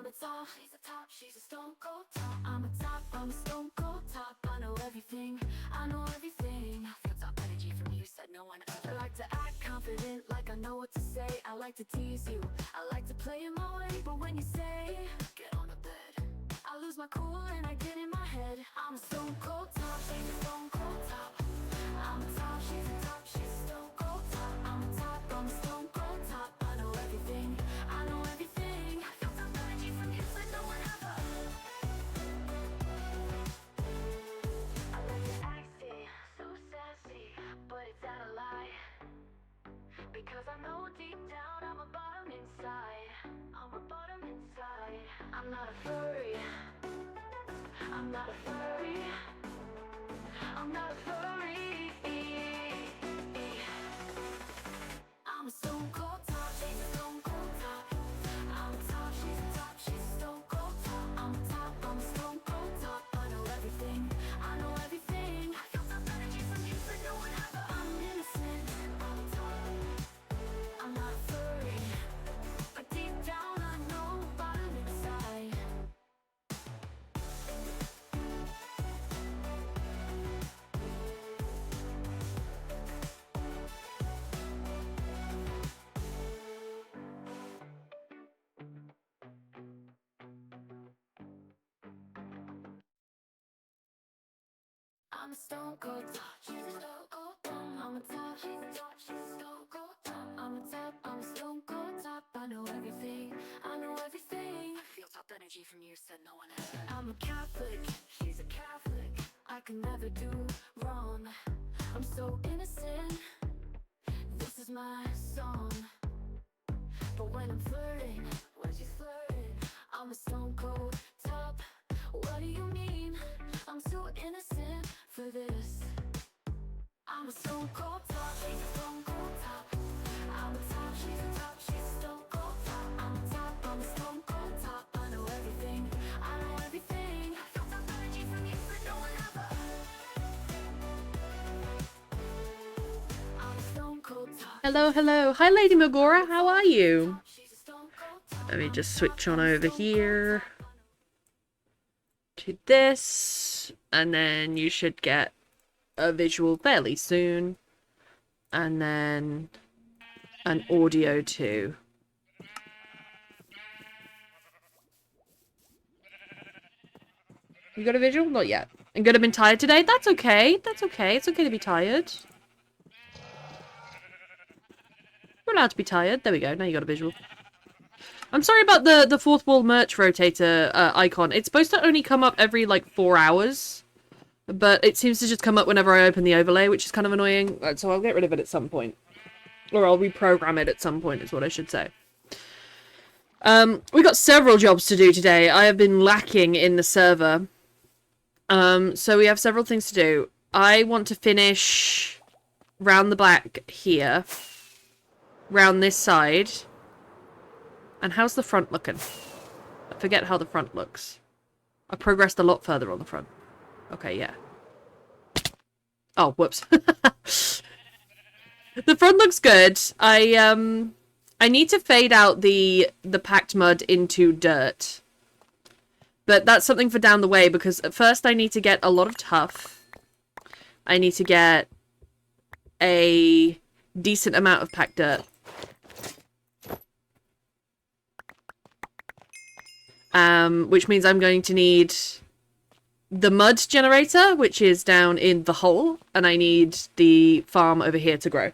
a top, she's a top, she's a stone cold top. I'm a top, I'm a stone cold top. I know everything, I know everything. Feel top energy from you, said no one ever. I like to act confident, like I know what to say. I like to tease you, I like to play in my way. But when you say, get on the bed, I lose my cool and I get in my head. I'm a stone cold top, she's a stone cold top. I'm a top, she's a top, she's a stone cold top. I'm a top, I'm a stone cold top. I know everything, I know everything. I feel top energy from you, like no one ever. I like to act it, so sassy, but it's out of lie. Because I know deep down I'm a bottom inside. I'm a bottom inside. I'm not a furry. I'm not a furry. I'm not a furry. I'm a stone cold top, she's a stone cold top. I'm a top, she's a top, she's a stone cold top. I'm a top, I'm a stone cold top. I know everything, I know everything. I feel top energy from you, but no one ever. I'm innocent, I'm top. I'm not a furry, but deep down I know bottom inside. I'm a stone cold top, she's a stone cold top. I'm a top, she's a top, she's a stone cold top. I'm a top, I'm a stone cold top. I know everything, I know everything. I feel top energy from you, said no one ever. I'm a Catholic, she's a Catholic. I can never do wrong. I'm so innocent, this is my song. But when I'm flirting, when she's flirting, I'm a stone cold top. What do you mean? I'm too innocent for this. I'm a stone cold top, she's a stone cold top. I'm a top, she's a top, she's a stone cold top. I'm a top, I'm a stone cold top. I know everything, I know everything. I feel top energy from you, but no one ever. I'm a stone cold top. Hello, hello. Hi, Lady Magora. How are you? She's a stone cold top. Let me just switch on over here to this, and then you should get a visual fairly soon, and then an audio too. You got a visual? Not yet. I'm gonna have been tired today. That's okay. That's okay. It's okay to be tired. You're allowed to be tired. There we go. Now you got a visual. I'm sorry about the fourth wall merch rotator icon. It's supposed to only come up every like 4 hours, but it seems to just come up whenever I open the overlay, which is kind of annoying. So I'll get rid of it at some point, or I'll reprogram it at some point, is what I should say. We got several jobs to do today. I have been lacking in the server, so we have several things to do. I want to finish round the back here, round this side. And how's the front looking? I forget how the front looks. I progressed a lot further on the front. Okay, yeah. Oh, whoops. The front looks good. I need to fade out the packed mud into dirt. But that's something for down the way, because at first I need to get a lot of tuff. I need to get a decent amount of packed dirt. Which means I'm going to need the mud generator, which is down in the hole, and I need the farm over here to grow.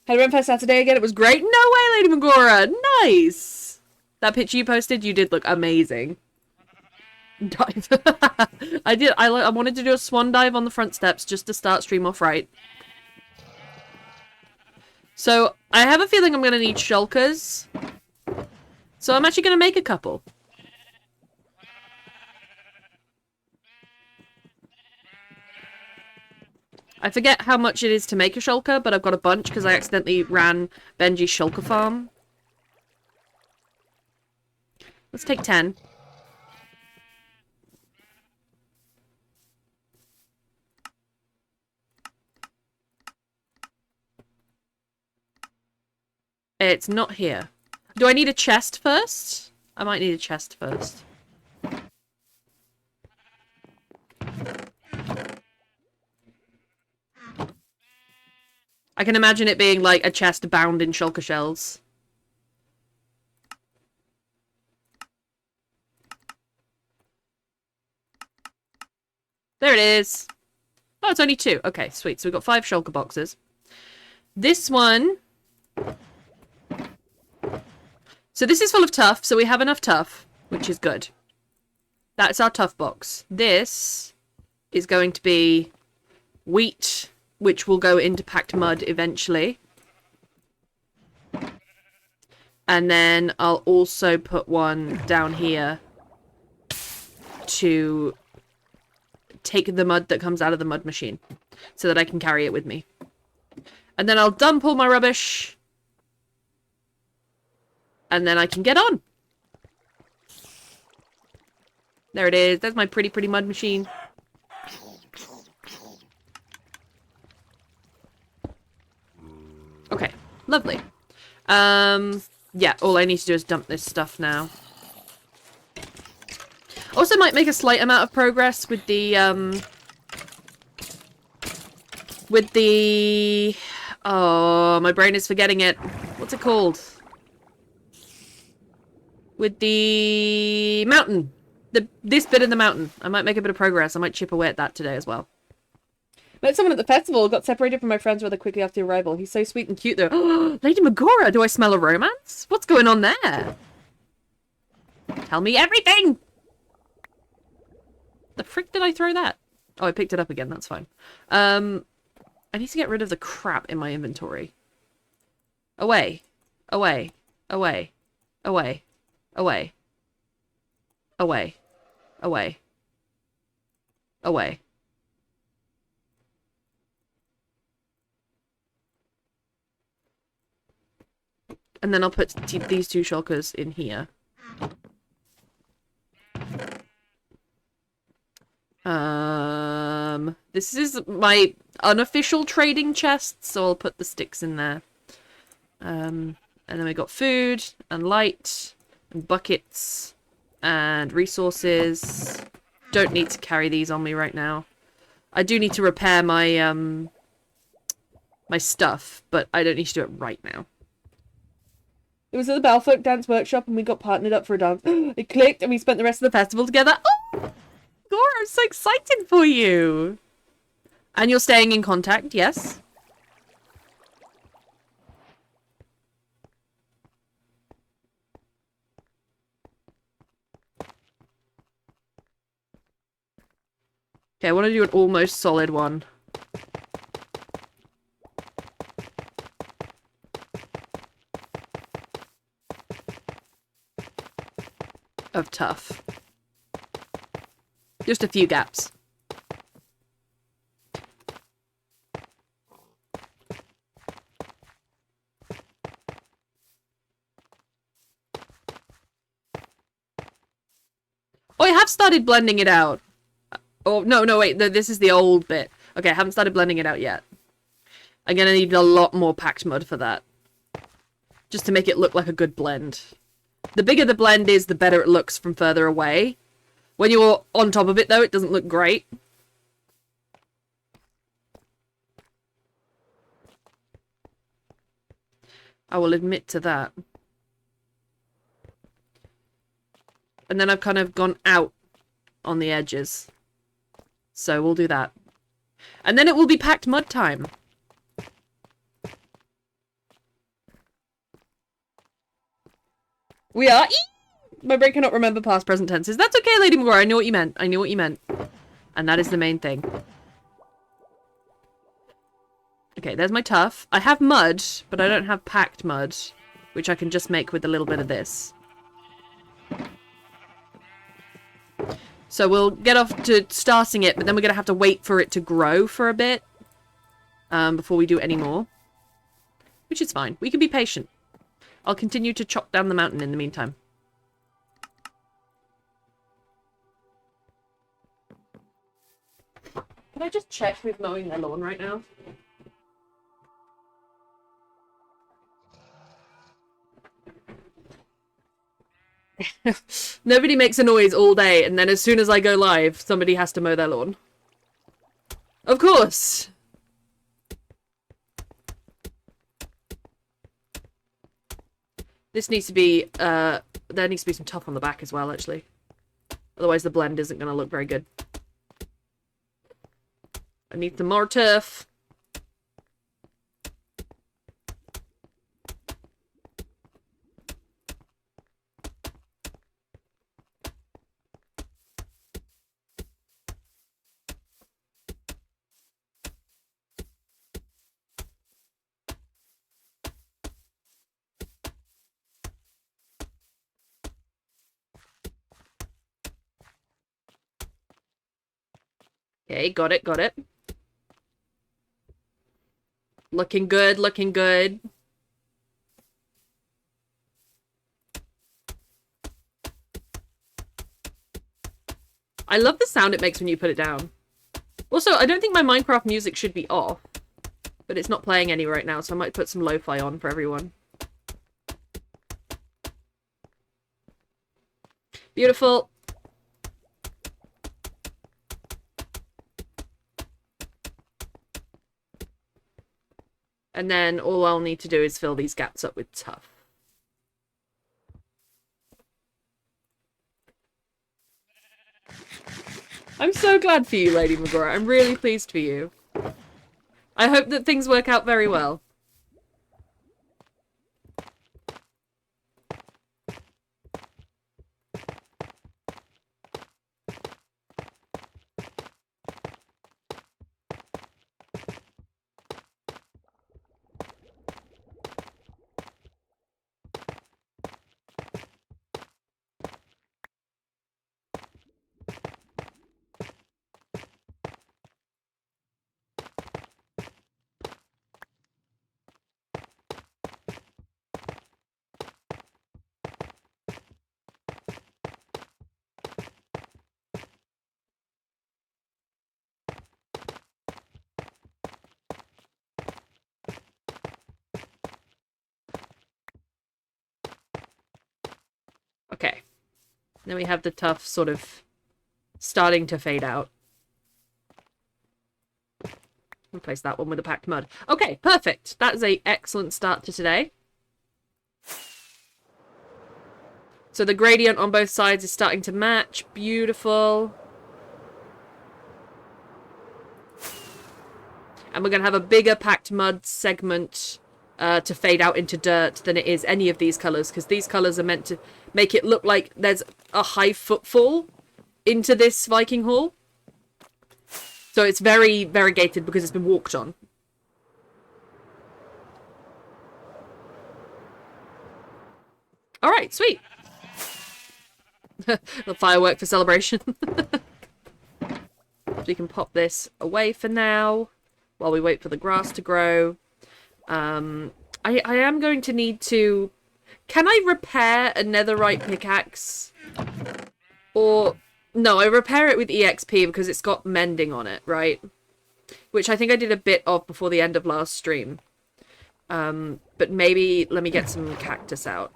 Had a Renfest Saturday again, it was great. No way, Lady Magora! Nice! That picture you posted, you did look amazing. Dive. I wanted to do a swan dive on the front steps just to start stream off right. So, I have a feeling I'm going to need shulkers. So I'm actually going to make a couple. I forget how much it is to make a shulker, but I've got a bunch because I accidentally ran Benji's shulker farm. Let's take 10. It's not here. Do I need a chest first? I might need a chest first. I can imagine it being like a chest bound in shulker shells. There it is. Oh, it's only 2. Okay, sweet. So we've got 5 shulker boxes. This one... So this is full of tough, so we have enough tough, which is good. That's our tough box. This is going to be wheat, which will go into packed mud eventually. And then I'll also put one down here to take the mud that comes out of the mud machine so that I can carry it with me. And then I'll dump all my rubbish. And then I can get on. There it is. That's my pretty mud machine. Okay, lovely. Yeah, all I need to do is dump this stuff now. Also might make a slight amount of progress with the, oh, my brain is forgetting it. What's it called? With the mountain. This bit in the mountain. I might make a bit of progress. I might chip away at that today as well. Met someone at the festival. Got separated from my friends rather quickly after arrival. He's so sweet and cute though. Lady Magora, do I smell a romance? What's going on there? Tell me everything! The frick did I throw that? Oh, I picked it up again. That's fine. I need to get rid of the crap in my inventory. Away. Away. Away. Away. Away. Away. Away. Away. And then I'll put these 2 shulkers in here. This is my unofficial trading chest, so I'll put the sticks in there. And then we got food, and light, and buckets, and resources. Don't need to carry these on me right now. I do need to repair my, my stuff, but I don't need to do it right now. It was at the Balfolk Dance Workshop and we got partnered up for a dance. It clicked and we spent the rest of the festival together. Oh! Gora, I'm so excited for you! And you're staying in contact, yes? Okay, I want to do an almost solid one. Of tough. Just a few gaps. Oh, I have started blending it out. Oh, no, wait. This is the old bit. Okay, I haven't started blending it out yet. I'm gonna need a lot more packed mud for that. Just to make it look like a good blend. The bigger the blend is, the better it looks from further away. When you're on top of it, though, it doesn't look great. I will admit to that. And then I've kind of gone out on the edges. So we'll do that. And then it will be packed mud time. We are... My brain cannot remember past present tenses. That's okay, Lady Magora. I know what you meant. I knew what you meant. And that is the main thing. Okay, there's my tough. I have mud, but I don't have packed mud, which I can just make with a little bit of this. So we'll get off to starting it, but then we're going to have to wait for it to grow for a bit before we do any more. Which is fine. We can be patient. I'll continue to chop down the mountain in the meantime. Can I just check who's mowing their lawn right now? Nobody makes a noise all day, and then as soon as I go live, somebody has to mow their lawn. Of course! This needs to be, there needs to be some tuff on the back as well, actually. Otherwise the blend isn't going to look very good. I need some more tuff. Okay, got it, got it. Looking good, looking good. I love the sound it makes when you put it down. Also, I don't think my Minecraft music should be off, but it's not playing any right now, so I might put some lo-fi on for everyone. Beautiful. And then all I'll need to do is fill these gaps up with tuff. I'm so glad for you, Lady Magora. I'm really pleased for you. I hope that things work out very well. Okay. Then we have the tuff sort of starting to fade out. Replace that one with the packed mud. Okay, perfect. That is an excellent start to today. So the gradient on both sides is starting to match. Beautiful. And we're going to have a bigger packed mud segment to fade out into dirt than it is any of these colours, because these colours are meant to make it look like there's a high footfall into this Viking hall. So it's very variegated because it's been walked on. Alright, sweet. The firework for celebration. So we can pop this away for now while we wait for the grass to grow. I am going to need to... Can I repair a netherite pickaxe? Or... No, I repair it with EXP because it's got mending on it, right? Which I think I did a bit of before the end of last stream. But maybe let me get some cactus out.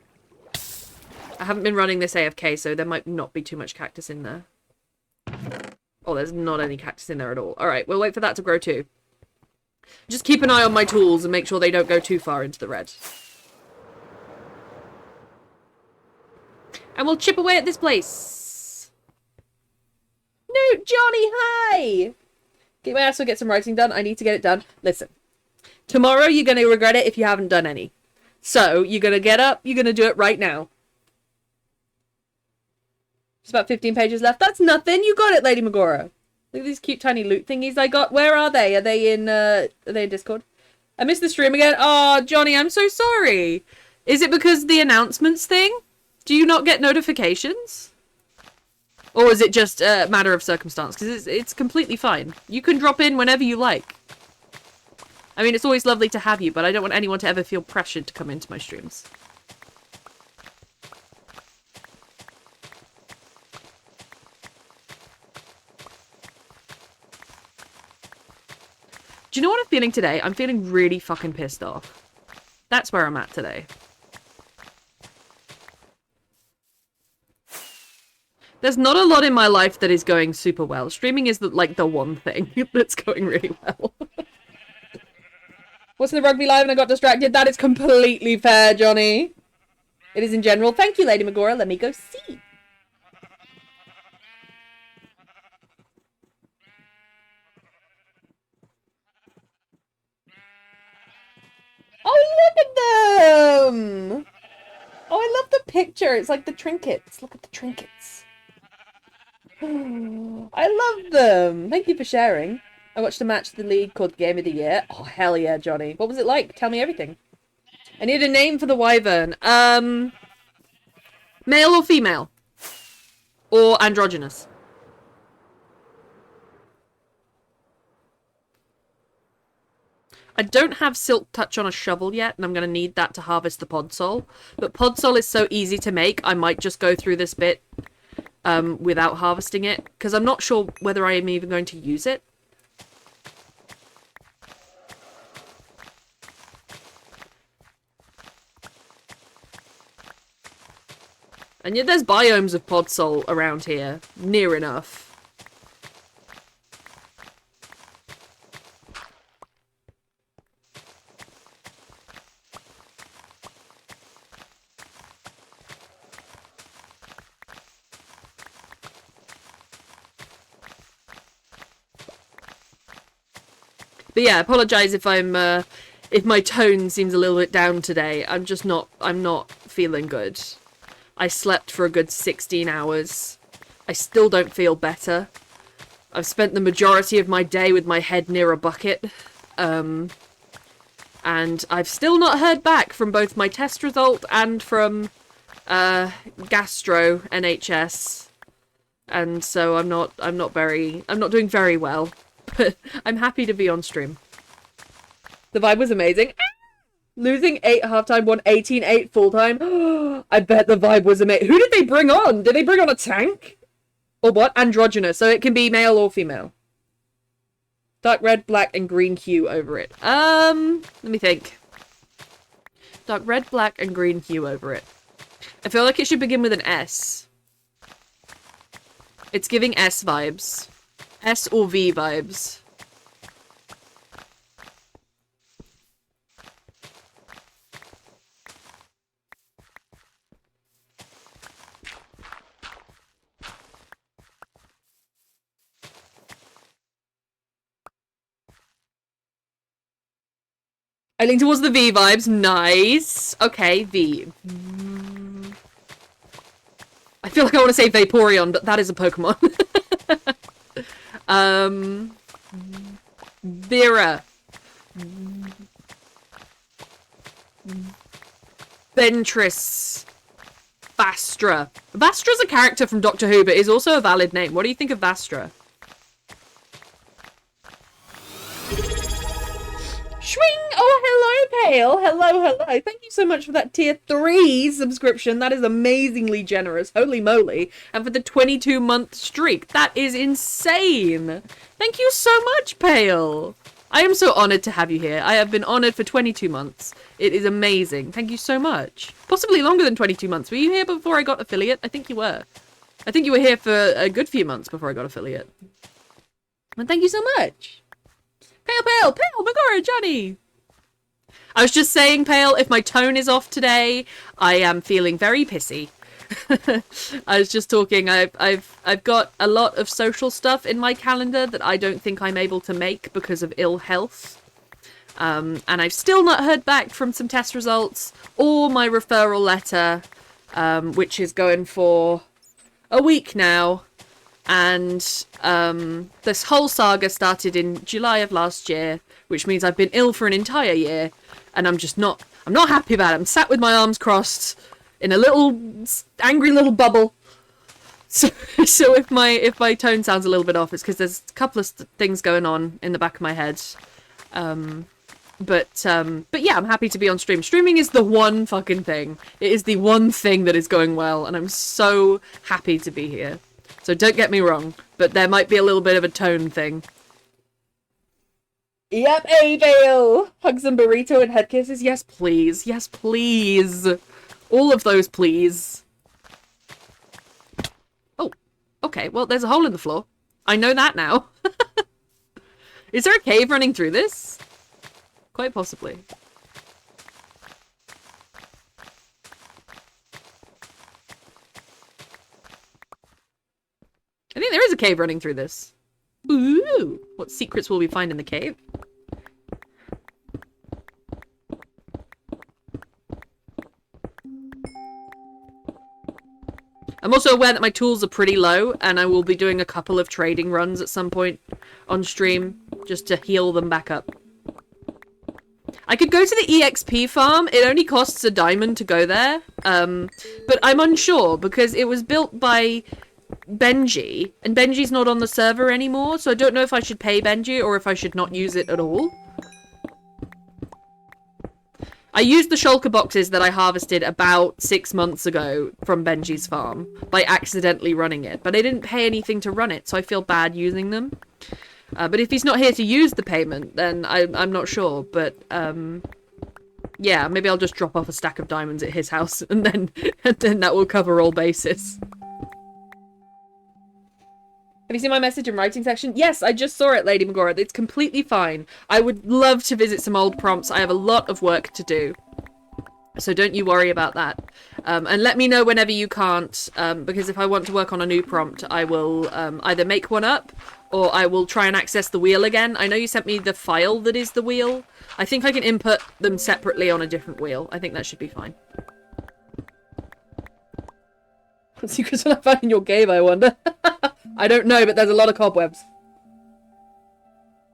I haven't been running this AFK, so there might not be too much cactus in there. Oh, there's not any cactus in there at all. Alright, we'll wait for that to grow too. Just keep an eye on my tools and make sure they don't go too far into the red. And we'll chip away at this place. No, Johnny, hi! Get my ass to get some writing done. I need to get it done. Listen. Tomorrow you're going to regret it if you haven't done any. So, you're going to get up, you're going to do it right now. There's about 15 pages left. That's nothing. You got it, Lady Magora. Look at these cute tiny loot thingies I got. Where are they? Are they in Discord? I missed the stream again. Oh, Johnny, I'm so sorry. Is it because the announcements thing? Do you not get notifications? Or is it just a matter of circumstance? Because it's completely fine. You can drop in whenever you like. I mean, it's always lovely to have you, but I don't want anyone to ever feel pressured to come into my streams. Do you know what I'm feeling today? I'm feeling really fucking pissed off. That's where I'm at today. There's not a lot in my life that is going super well. Streaming is like the one thing that's going really well. What's in the rugby live and I got distracted? That is completely fair, Johnny. It is in general. Thank you, Lady Magora. Let me go see. Oh, look at them! Oh, I love the picture. It's like the trinkets. Look at the trinkets. I love them. Thank you for sharing. I watched a match of the league called Game of the Year. Oh, hell yeah, Johnny. What was it like? Tell me everything. I need a name for the wyvern. Male or female? Or androgynous? I don't have Silk Touch on a shovel yet, and I'm going to need that to harvest the Podsol. But Podsol is so easy to make, I might just go through this bit without harvesting it, because I'm not sure whether I am even going to use it. And yet there's biomes of Podsol around here, near enough. But yeah, I apologize if if my tone seems a little bit down today. I'm not feeling good. I slept for a good 16 hours. I still don't feel better. I've spent the majority of my day with my head near a bucket. And I've still not heard back from both my test result and from Gastro NHS. And so I'm not doing very well. But I'm happy to be on stream. The vibe was amazing. Losing 8 halftime, won 18-8 full-time. I bet the vibe was amazing. Who did they bring on? Did they bring on a tank? Or what? Androgynous. So it can be male or female. Dark red, black, and green hue over it. Let me think. Dark red, black, and green hue over it. I feel like it should begin with an S. It's giving S vibes. S or V vibes. I lean towards the V vibes. Nice. Okay, V. I feel like I want to say Vaporeon, but that is a Pokemon. Vera. Ventress. Vastra. Vastra's a character from Doctor Who, but is also a valid name. What do you think of Vastra? Swing! Oh, hello, Pale! Hello, hello. Thank you so much for that tier 3 subscription. That is amazingly generous. Holy moly. And for the 22-month streak. That is insane. Thank you so much, Pale. I am so honored to have you here. I have been honored for 22 months. It is amazing. Thank you so much. Possibly longer than 22 months. Were you here before I got affiliate? I think you were. I think you were here for a good few months before I got affiliate. And thank you so much. Pale, Magora, Johnny. I was just saying, Pale, if my tone is off today, I am feeling very pissy. I was just talking. I've got a lot of social stuff in my calendar that I don't think I'm able to make because of ill health. And I've still not heard back from some test results or my referral letter, which is going for a week now. And this whole saga started in July of last year, which means I've been ill for an entire year, and I'm not happy about it. I'm sat with my arms crossed in a little angry little bubble. So if my tone sounds a little bit off, it's because there's a couple of things going on in the back of my head. But yeah, I'm happy to be on stream. Streaming is the one fucking thing. It is the one thing that is going well, and I'm so happy to be here. So don't get me wrong, but there might be a little bit of a tone thing. Yep, Avale! Hugs and burrito and head kisses. Yes, please. Yes, please. All of those, please. Oh, Okay, well, there's a hole in the floor. I know that now. Is there a cave running through this? Quite possibly. I think there is a cave running through this. Ooh! What secrets will we find in the cave? I'm also aware that my tools are pretty low, and I will be doing a couple of trading runs at some point on stream, just to heal them back up. I could go to the EXP farm. It only costs a diamond to go there, but I'm unsure, because it was built by Babayyyy, and Babayyy's not on the server anymore, so I don't know if I should pay Babayyyy or if I should not use it at all. I used the shulker boxes that I harvested about 6 months ago from Babayyy's farm by accidentally running it, but I didn't pay anything to run it, so I feel bad using them. But if he's not here to use the payment, then I'm not sure, but yeah, maybe I'll just drop off a stack of diamonds at his house, and then that will cover all bases. Have you seen my message and writing section? Yes, I just saw it, Lady Magora. It's completely fine. I would love to visit some old prompts. I have a lot of work to do. So don't you worry about that. And let me know whenever you can't, because if I want to work on a new prompt, I will either make one up, or I will try and access the wheel again. I know you sent me the file that is the wheel. I think I can input them separately on a different wheel. I think that should be fine. What secrets will I find in your cave, I wonder? I don't know, but there's a lot of cobwebs.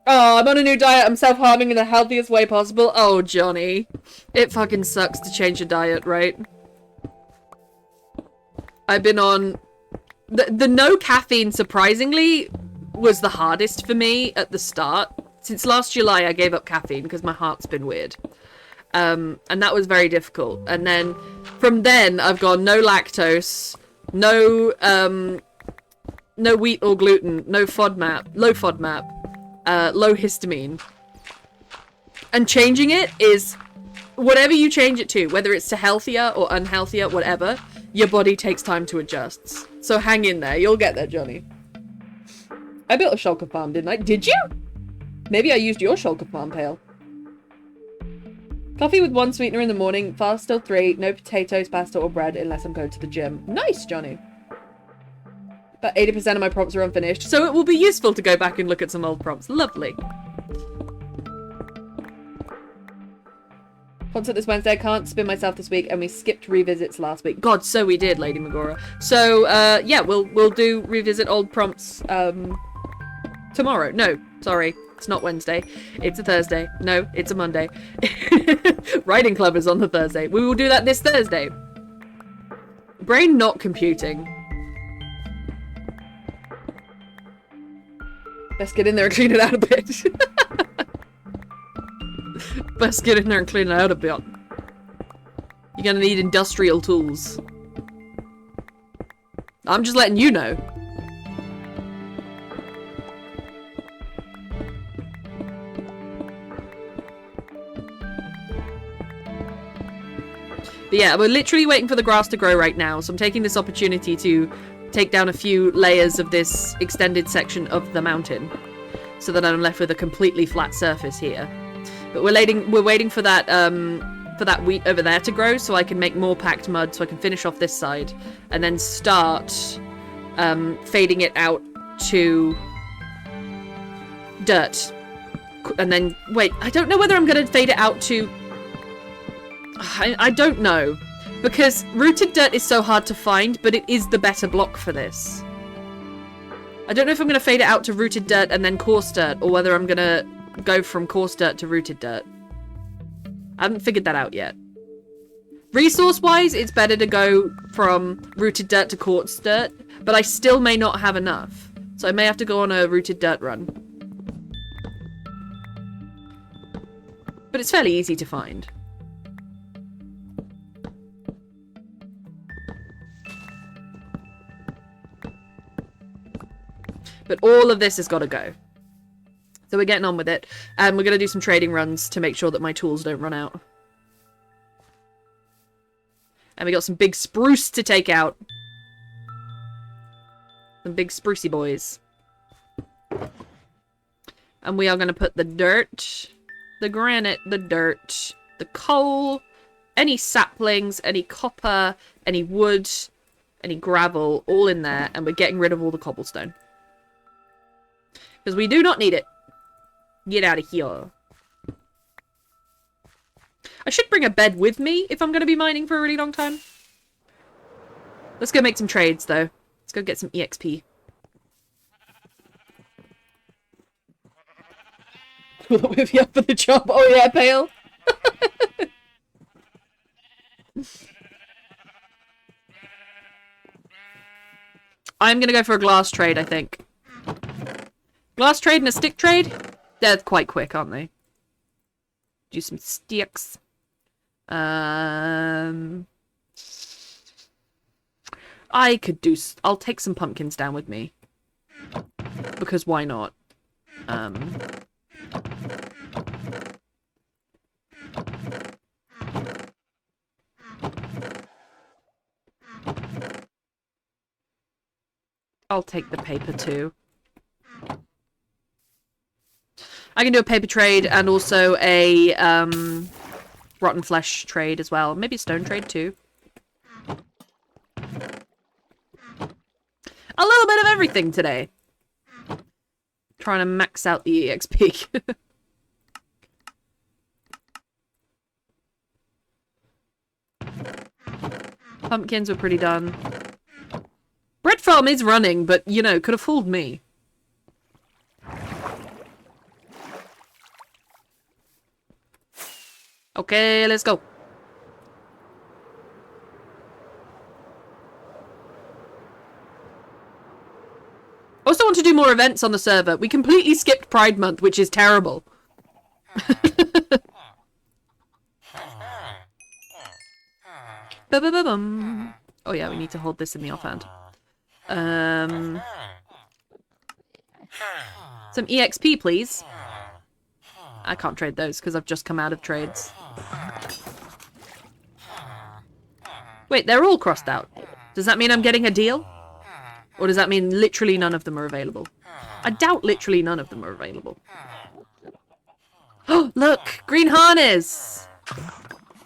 Oh, I'm on a new diet. I'm self-harming in the healthiest way possible. Oh, Johnny. It fucking sucks to change your diet, right? I've been on... The no caffeine, surprisingly, was the hardest for me at the start. Since last July, I gave up caffeine because my heart's been weird. And that was very difficult. And then, from then, I've gone no lactose, no wheat or gluten, no FODMAP, low FODMAP, low histamine. And changing it is, whatever you change it to, whether it's to healthier or unhealthier, whatever, your body takes time to adjust. So hang in there, you'll get there, Johnny. I built a shulker farm, didn't I? Did you? Maybe I used your shulker farm, Pale. Coffee with 1 sweetener in the morning, fast till 3, no potatoes, pasta or bread unless I'm going to the gym. Nice, Johnny. But 80% of my prompts are unfinished, so it will be useful to go back and look at some old prompts. Lovely. Concert this Wednesday. I can't spin myself this week, and we skipped revisits last week. God, so we did, Lady Magora. So, yeah, we'll do revisit old prompts, tomorrow. No, sorry. It's not Wednesday. It's a Thursday. No, it's a Monday. Writing club is on the Thursday. We will do that this Thursday. Brain not computing. Best get in there and clean it out a bit. Best get in there and clean it out a bit. You're gonna need industrial tools. I'm just letting you know. But yeah, we're literally waiting for the grass to grow right now, so I'm taking this opportunity to take down a few layers of this extended section of the mountain, so that I'm left with a completely flat surface here. But we're waiting for that wheat over there to grow, so I can make more packed mud, so I can finish off this side, and then start fading it out to dirt. And then, wait, I don't know whether I'm going to fade it out to... I don't know, because rooted dirt is so hard to find, but it is the better block for this. I don't know if I'm going to fade it out to rooted dirt and then coarse dirt, or whether I'm going to go from coarse dirt to rooted dirt. I haven't figured that out yet. Resource-wise, it's better to go from rooted dirt to coarse dirt, but I still may not have enough, so I may have to go on a rooted dirt run. But it's fairly easy to find. But all of this has got to go. So we're getting on with it. And we're going to do some trading runs to make sure that my tools don't run out. And we got some big spruce to take out. Some big sprucey boys. And we are going to put the dirt, the granite, the dirt, the coal, any saplings, any copper, any wood, any gravel, all in there. And we're getting rid of all the cobblestone. Because we do not need it. Get out of here. I should bring a bed with me if I'm going to be mining for a really long time. Let's go make some trades, though. Let's go get some EXP. Will it whip you up for the job? Oh yeah, Pale. I'm gonna go for a glass trade, I think. Glass trade and a stick trade? They're quite quick, aren't they? Do some sticks. I could do... I'll take some pumpkins down with me. Because why not? I'll take the paper too. I can do a paper trade and also a rotten flesh trade as well. Maybe a stone trade too. A little bit of everything today. Trying to max out the EXP. Pumpkins were pretty done. Bread farm is running, but, you know, could have fooled me. Okay, let's go. Also want to do more events on the server. We completely skipped Pride Month, which is terrible. Oh yeah, we need to hold this in the offhand. Some EXP, please. I can't trade those because I've just come out of trades. Wait, they're all crossed out. Does that mean I'm getting a deal? Or does that mean literally none of them are available? I doubt literally none of them are available. Oh, look! Green harness!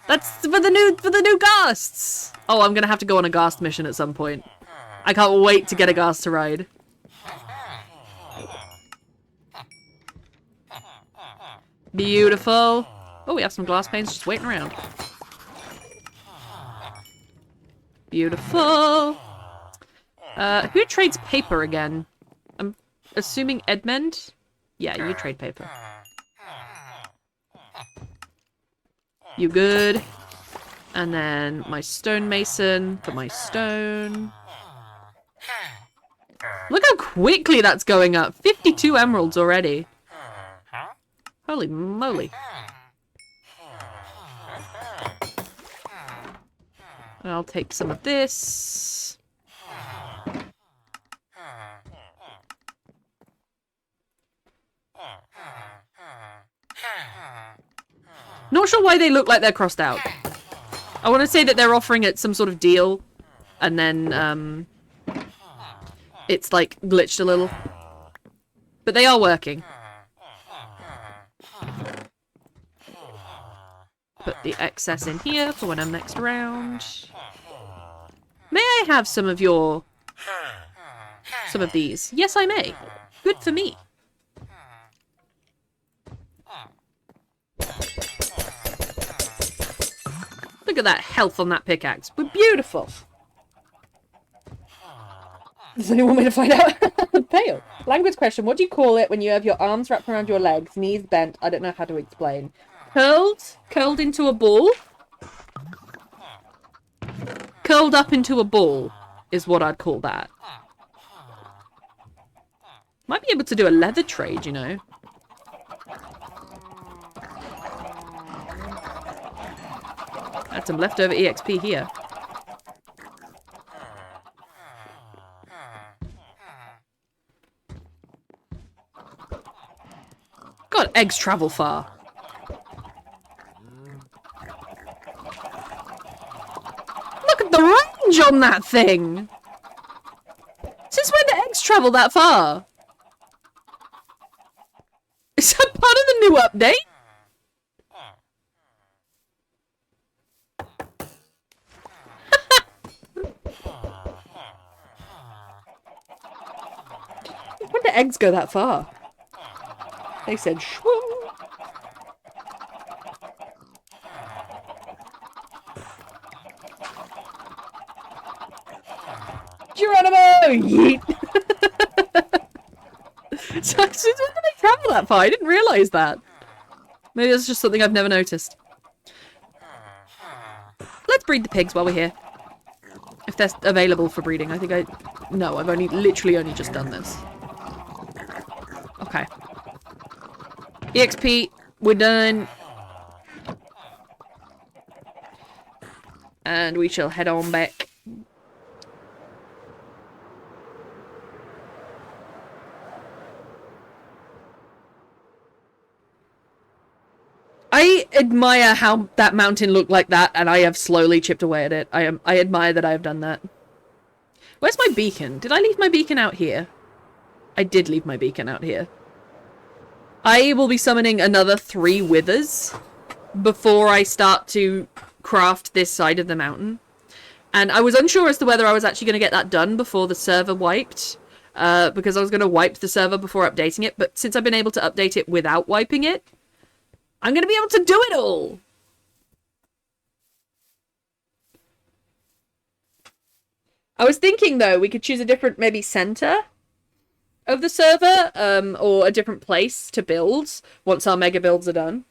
That's for the new ghasts! Oh, I'm gonna have to go on a ghast mission at some point. I can't wait to get a ghast to ride. Beautiful. Oh, we have some glass panes just waiting around. Beautiful. Who trades paper again? I'm assuming Edmund? Yeah, you trade paper. You good? And then my stonemason for my stone. Look how quickly that's going up. 52 emeralds already. Holy moly. I'll take some of this. Not sure why they look like they're crossed out. I want to say that they're offering it some sort of deal, and then, it's, like, glitched a little. But they are working. Put the excess in here for when I'm next around. May I have some of your... some of these? Yes, I may. Good for me. Look at that health on that pickaxe. We're beautiful. Does anyone want me to find out? Pale. Language question. What do you call it when you have your arms wrapped around your legs, knees bent? I don't know how to explain. Curled? Curled into a ball? Curled up into a ball is what I'd call that. Might be able to do a leather trade, you know. Had some leftover EXP here. God, eggs travel far. Look at the range on that thing! Since when do eggs travel that far? Is that part of the new update? When do eggs go that far? They said shwoom. Geronimo! Yeet! So, when did they travel that far? I didn't realise that. Maybe that's just something I've never noticed. Let's breed the pigs while we're here. If they're available for breeding. I think no, I've literally only just done this. Okay. EXP, we're done. And we shall head on back. I admire how that mountain looked like that, and I have slowly chipped away at it. I admire that I have done that. Where's my beacon? Did I leave my beacon out here? I did leave my beacon out here. I will be summoning another 3 withers before I start to craft this side of the mountain. And I was unsure as to whether I was actually going to get that done before the server wiped. Because I was going to wipe the server before updating it. But since I've been able to update it without wiping it, I'm going to be able to do it all! I was thinking, though, we could choose a different, maybe, center of the server, or a different place to build once our mega builds are done.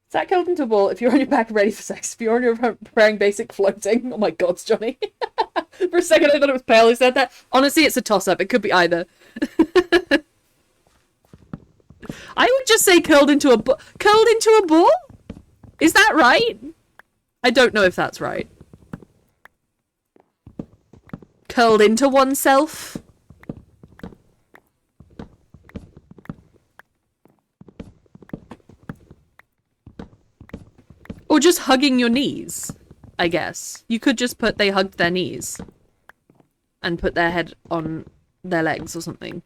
Is that killed into a ball? If you're on your back ready for sex, if you're on your preparing basic floating. Oh my god, Johnny. For a second I thought it was Pale who said that. Honestly, it's a toss-up. It could be either. I would just say curled into a ball? Is that right? I don't know if that's right. Curled into oneself? Or just hugging your knees, I guess. You could just put they hugged their knees. And put their head on their legs or something.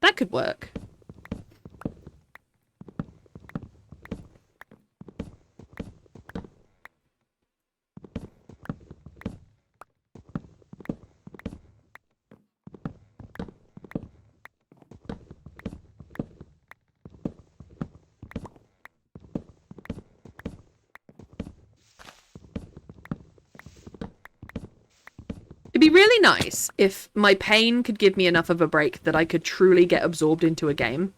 That could work. It'd be really nice if my pain could give me enough of a break that I could truly get absorbed into a game.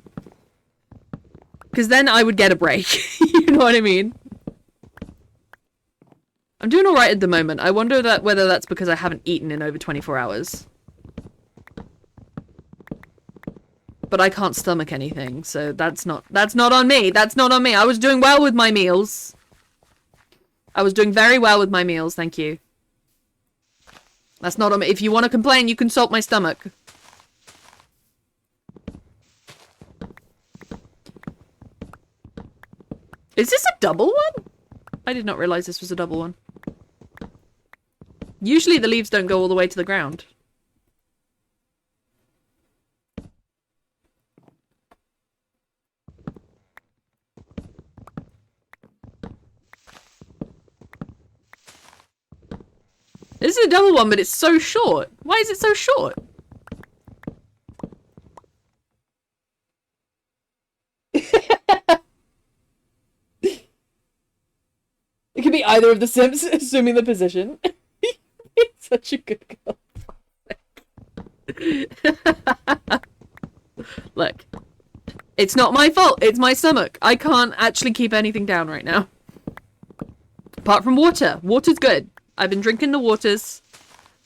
Because then I would get a break. You know what I mean? I'm doing alright at the moment. I wonder whether that's because I haven't eaten in over 24 hours. But I can't stomach anything, so that's not on me. That's not on me. I was doing well with my meals. I was doing very well with my meals, thank you. That's not on me. If you want to complain, you consult my stomach. Is this a double one? I did not realize this was a double one. Usually the leaves don't go all the way to the ground. This is a double one, but it's so short. Why is it so short? It could be either of the Sims, assuming the position. It's such a good girl. Look. It's not my fault. It's my stomach. I can't actually keep anything down right now. Apart from water. Water's good. I've been drinking the waters.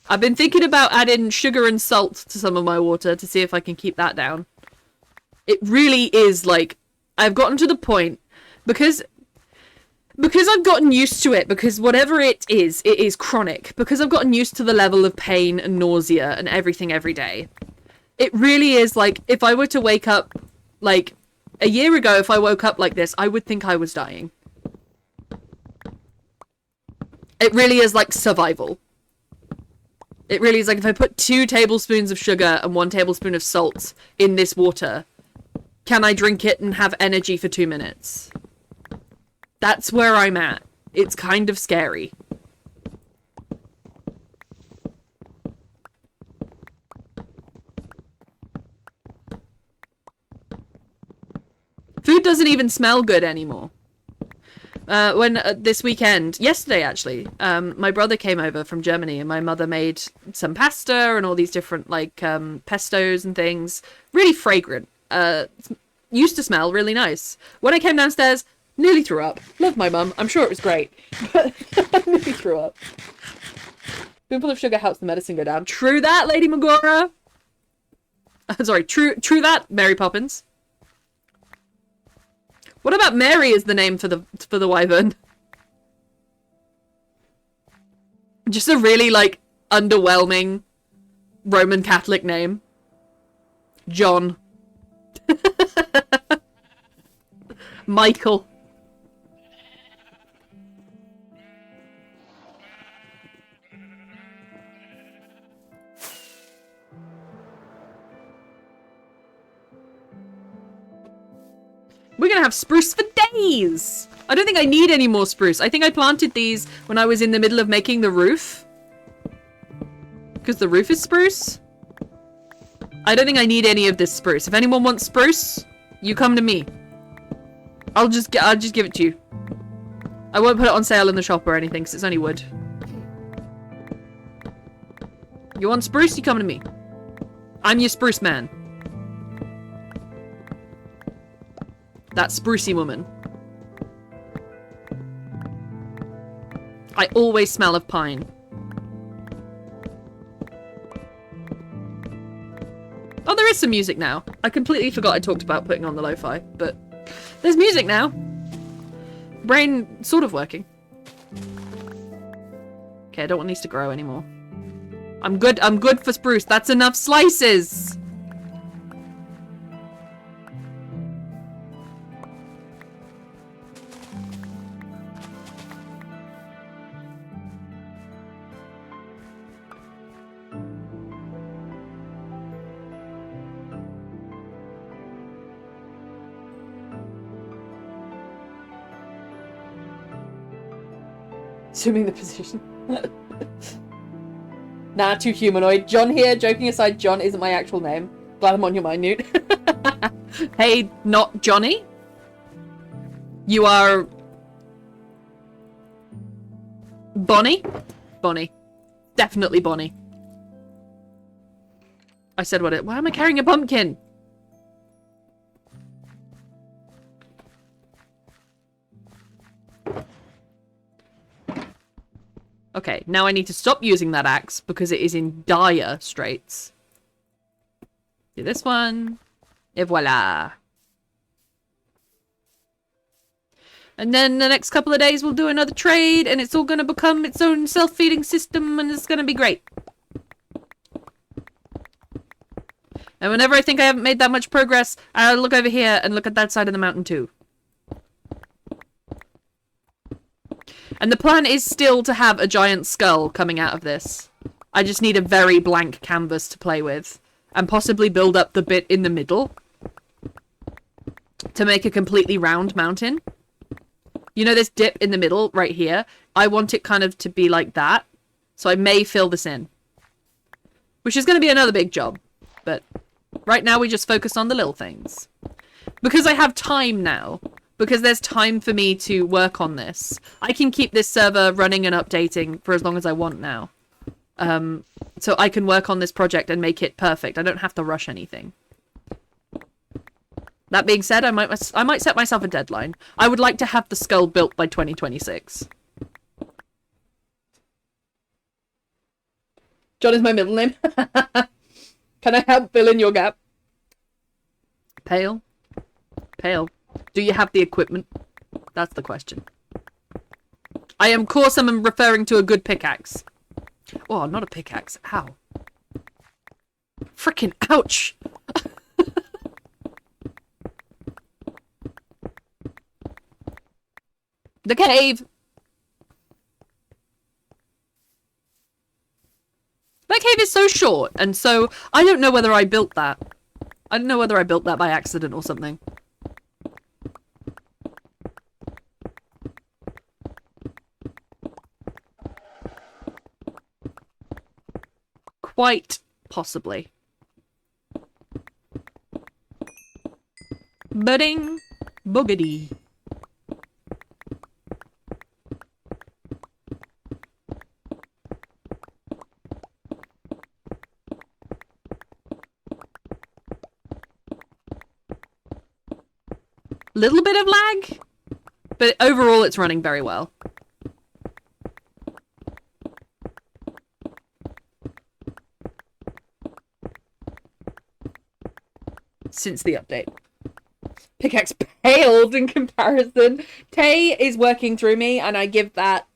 I've been thinking about adding sugar and salt to some of my water to see if I can keep that down. It really is like, I've gotten to the point, because I've gotten used to it, because whatever it is chronic. Because I've gotten used to the level of pain and nausea and everything every day. It really is like, if I were to wake up, like, a year ago, if I woke up like this, I would think I was dying. It really is like survival. It really is like if I put 2 tablespoons of sugar and 1 tablespoon of salt in this water, can I drink it and have energy for 2 minutes? That's where I'm at. It's kind of scary. Food doesn't even smell good anymore. This weekend, yesterday actually, my brother came over from Germany and my mother made some pasta and all these different like pestos and things. Really fragrant. Used to smell really nice. When I came downstairs, nearly threw up. Love my mum. I'm sure it was great, but nearly threw up. Spoonful of sugar helps the medicine go down. True that, Lady Magora. Sorry, true that, Mary Poppins. What about Mary is the name for the wyvern? Just a really, like, underwhelming Roman Catholic name. John. Michael. We're gonna have spruce for days! I don't think I need any more spruce. I think I planted these when I was in the middle of making the roof. Because the roof is spruce. I don't think I need any of this spruce. If anyone wants spruce, you come to me. I'll just give it to you. I won't put it on sale in the shop or anything because it's only wood. You want spruce? You come to me. I'm your spruce man. That sprucey woman. I always smell of pine. Oh, there is some music now. I completely forgot I talked about putting on the lo-fi, but there's music now. Brain sort of working. Okay, I don't want these to grow anymore. I'm good for spruce. That's enough slices! Assuming the position. Nah, too humanoid. John here. Joking aside, John isn't my actual name. Glad I'm on your mind, Newt. Hey, not Johnny. You are... Bonnie? Bonnie. Definitely Bonnie. I said what it... Why am I carrying a pumpkin? Okay, now I need to stop using that axe because it is in dire straits. Do this one. Et voila. And then the next couple of days we'll do another trade and it's all going to become its own self-feeding system and it's going to be great. And whenever I think I haven't made that much progress, I'll look over here and look at that side of the mountain too. And the plan is still to have a giant skull coming out of this. I just need a very blank canvas to play with. And possibly build up the bit in the middle. To make a completely round mountain. You know this dip in the middle right here? I want it kind of to be like that. So I may fill this in. Which is going to be another big job. But right now we just focus on the little things. Because I have time now. Because there's time for me to work on this. I can keep this server running and updating for as long as I want now. So I can work on this project and make it perfect. I don't have to rush anything. That being said, I might set myself a deadline. I would like to have the skull built by 2026. John is my middle name. Can I help fill in your gap? Pale? Pale. Do you have the equipment? That's the question. Of course I'm referring to a good pickaxe. Oh, not a pickaxe. Ow. Frickin' ouch! The cave! The cave is so short, and so I don't know whether I built that. I don't know whether I built that by accident or something. Quite possibly. Budding boogity. Little bit of lag, but overall it's running very well. Since the update. Pickaxe paled in comparison. Tay is working through me, and I give that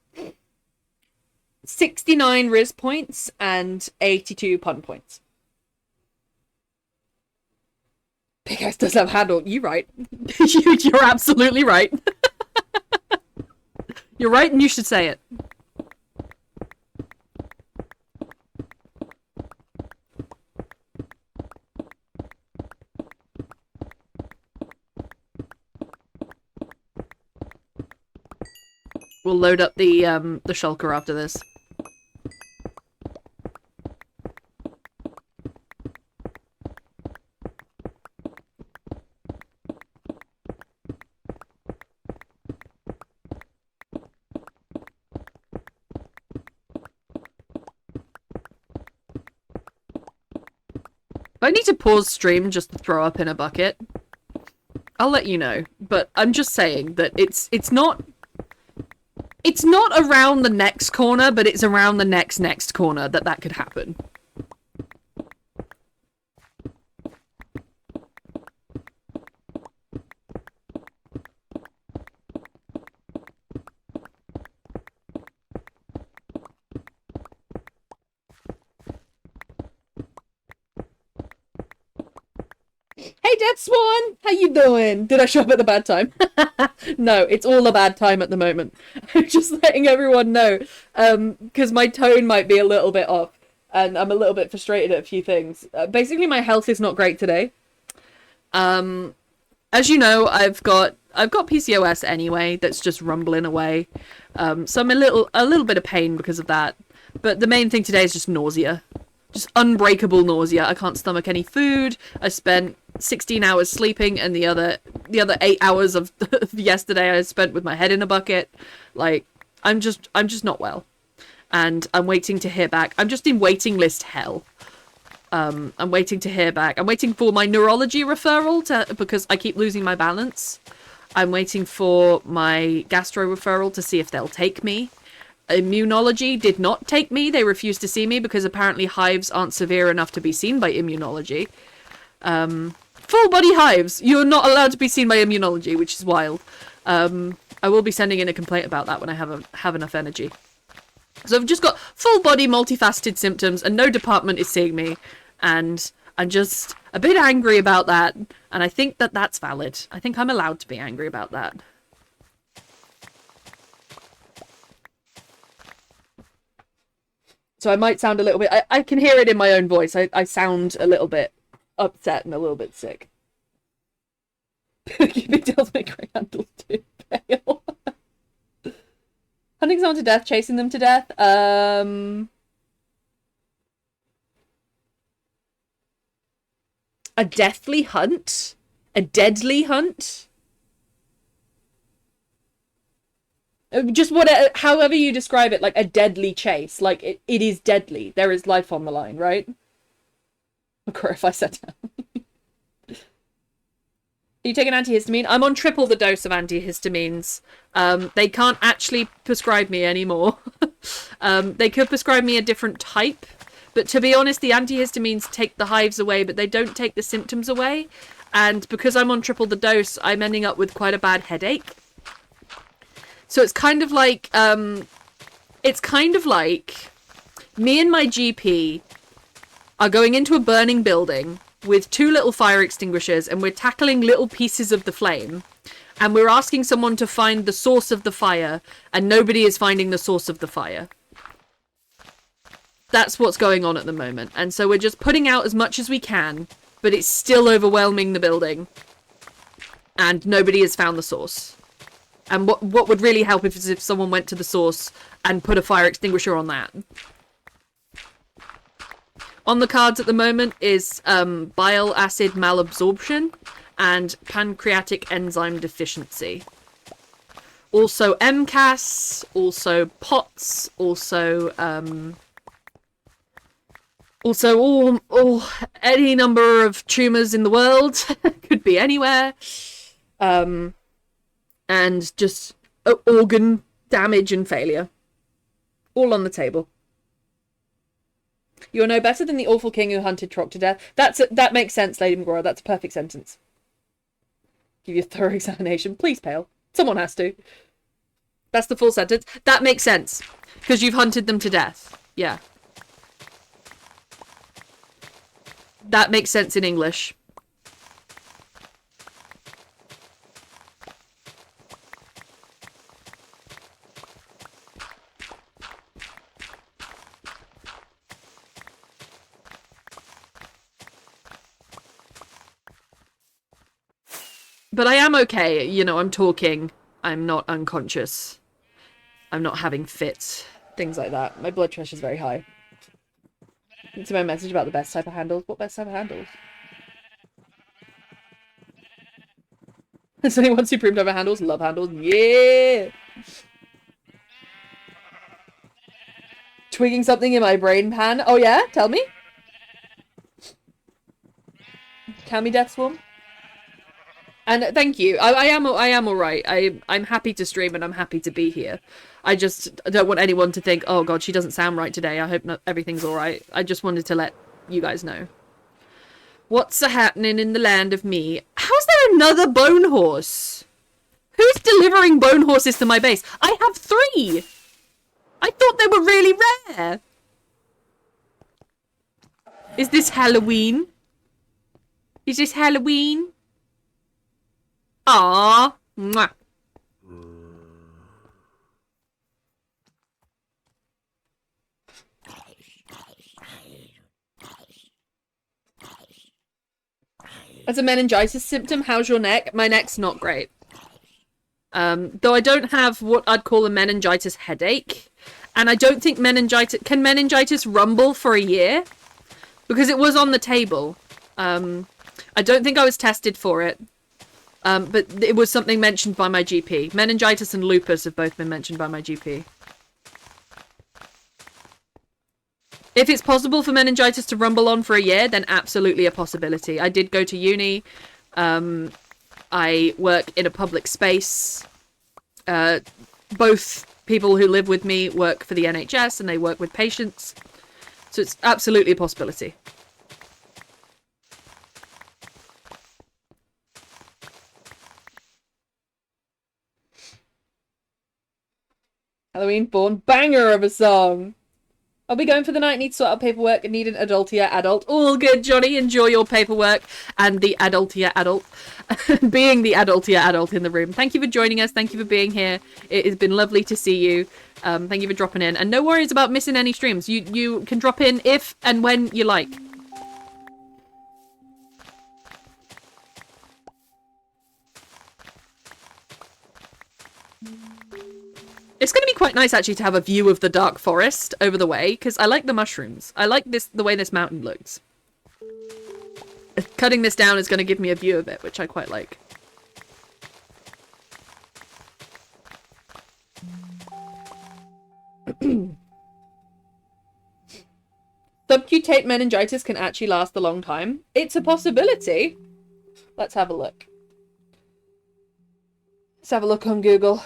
69 Riz points and 82 pun points. Pickaxe does have handle. You're right. You're absolutely right. You're right, and you should say it. We'll load up the shulker after this. If I need to pause stream just to throw up in a bucket, I'll let you know. But I'm just saying that it's not around the next corner, but it's around the next corner that could happen. Hey, Death Swan! How you doing? Did I show up at the bad time? No, it's all a bad time at the moment. I'm just letting everyone know, because my tone might be a little bit off, and I'm a little bit frustrated at a few things. Basically, my health is not great today. As you know, I've got PCOS anyway. That's just rumbling away. So I'm a little bit of pain because of that. But the main thing today is just nausea. Just unbreakable nausea. I can't stomach any food. I spent 16 hours sleeping, and the other 8 hours of yesterday I spent with my head in a bucket. Like, I'm just not well. And I'm waiting to hear back. I'm just in waiting list hell. I'm waiting to hear back. I'm waiting for my neurology referral because I keep losing my balance. I'm waiting for my gastro referral to see if they'll take me. Immunology did not take me. They refused to see me because apparently hives aren't severe enough to be seen by immunology. Full body hives. You're not allowed to be seen by immunology, which is wild. I will be sending in a complaint about that when I have enough energy. So I've just got full body multifaceted symptoms and no department is seeing me. And I'm just a bit angry about that. And I think that that's valid. I think I'm allowed to be angry about that. So I might sound a little bit... I can hear it in my own voice. I sound a little bit upset and a little bit sick. Big tails make great handles too pale. Hunting someone to death, chasing them to death. A deathly hunt? A deadly hunt? Just however you describe it, like a deadly chase. Like, it is deadly. There is life on the line, right? Or if I sat down. You take an antihistamine? I'm on triple the dose of antihistamines. They can't actually prescribe me anymore. They could prescribe me a different type. But to be honest, the antihistamines take the hives away, but they don't take the symptoms away. And because I'm on triple the dose, I'm ending up with quite a bad headache. So it's kind of like, me and my GP are going into a burning building with 2 little fire extinguishers, and we're tackling little pieces of the flame, and we're asking someone to find the source of the fire, and nobody is finding the source of the fire. That's what's going on at the moment. And so we're just putting out as much as we can, but it's still overwhelming the building. And nobody has found the source. And what would really help is if someone went to the source and put a fire extinguisher on that. On the cards at the moment is bile acid malabsorption and pancreatic enzyme deficiency. Also MCAS, also POTS, also all any number of tumours in the world. Could be anywhere. And just organ damage and failure. All on the table. You're no better than the awful king who hunted Trock to death. That makes sense, Lady McGraw. That's a perfect sentence. Give you a thorough examination. Please, Pale. Someone has to. That's the full sentence. That makes sense. Because you've hunted them to death. Yeah. That makes sense in English. But I am okay. You know, I'm talking. I'm not unconscious. I'm not having fits. Things like that. My blood pressure's very high. It's my message about the best type of handles. What best type of handles? Has anyone supreme type of handles? Love handles. Yeah! Twigging something in my brain pan. Oh yeah? Tell me. Can we Death Swarm? And thank you. I am all right. I'm happy to stream and I'm happy to be here. I just don't want anyone to think, oh god, she doesn't sound right today. I hope everything's all right. I just wanted to let you guys know. What's happening in the land of me? How's there another bone horse? Who's delivering bone horses to my base? I have 3. I thought they were really rare. Is this Halloween? Is this Halloween? Aww. Mwah. As a meningitis symptom, how's your neck? My neck's not great. Though I don't have what I'd call a meningitis headache. And I don't think meningitis... Can meningitis rumble for a year? Because it was on the table. I don't think I was tested for it. But it was something mentioned by my GP. Meningitis and lupus have both been mentioned by my GP. If it's possible for meningitis to rumble on for a year, then absolutely a possibility. I did go to uni. I work in a public space. Both people who live with me work for the NHS and they work with patients. So it's absolutely a possibility. Halloween Born, banger of a song. I'll be going for the night, need to sort out paperwork and need an adultier adult. All good, Johnny. Enjoy your paperwork and the adultier adult. Being the adultier adult in the room. Thank you for joining us. Thank you for being here. It has been lovely to see you. Thank you for dropping in. And no worries about missing any streams. You can drop in if and when you like. It's going to be quite nice, actually, to have a view of the dark forest over the way, because I like the mushrooms. I like the way this mountain looks. Cutting this down is going to give me a view of it, which I quite like. Subcutaneous meningitis can actually last a long time. It's a possibility. Let's have a look. Let's have a look on Google.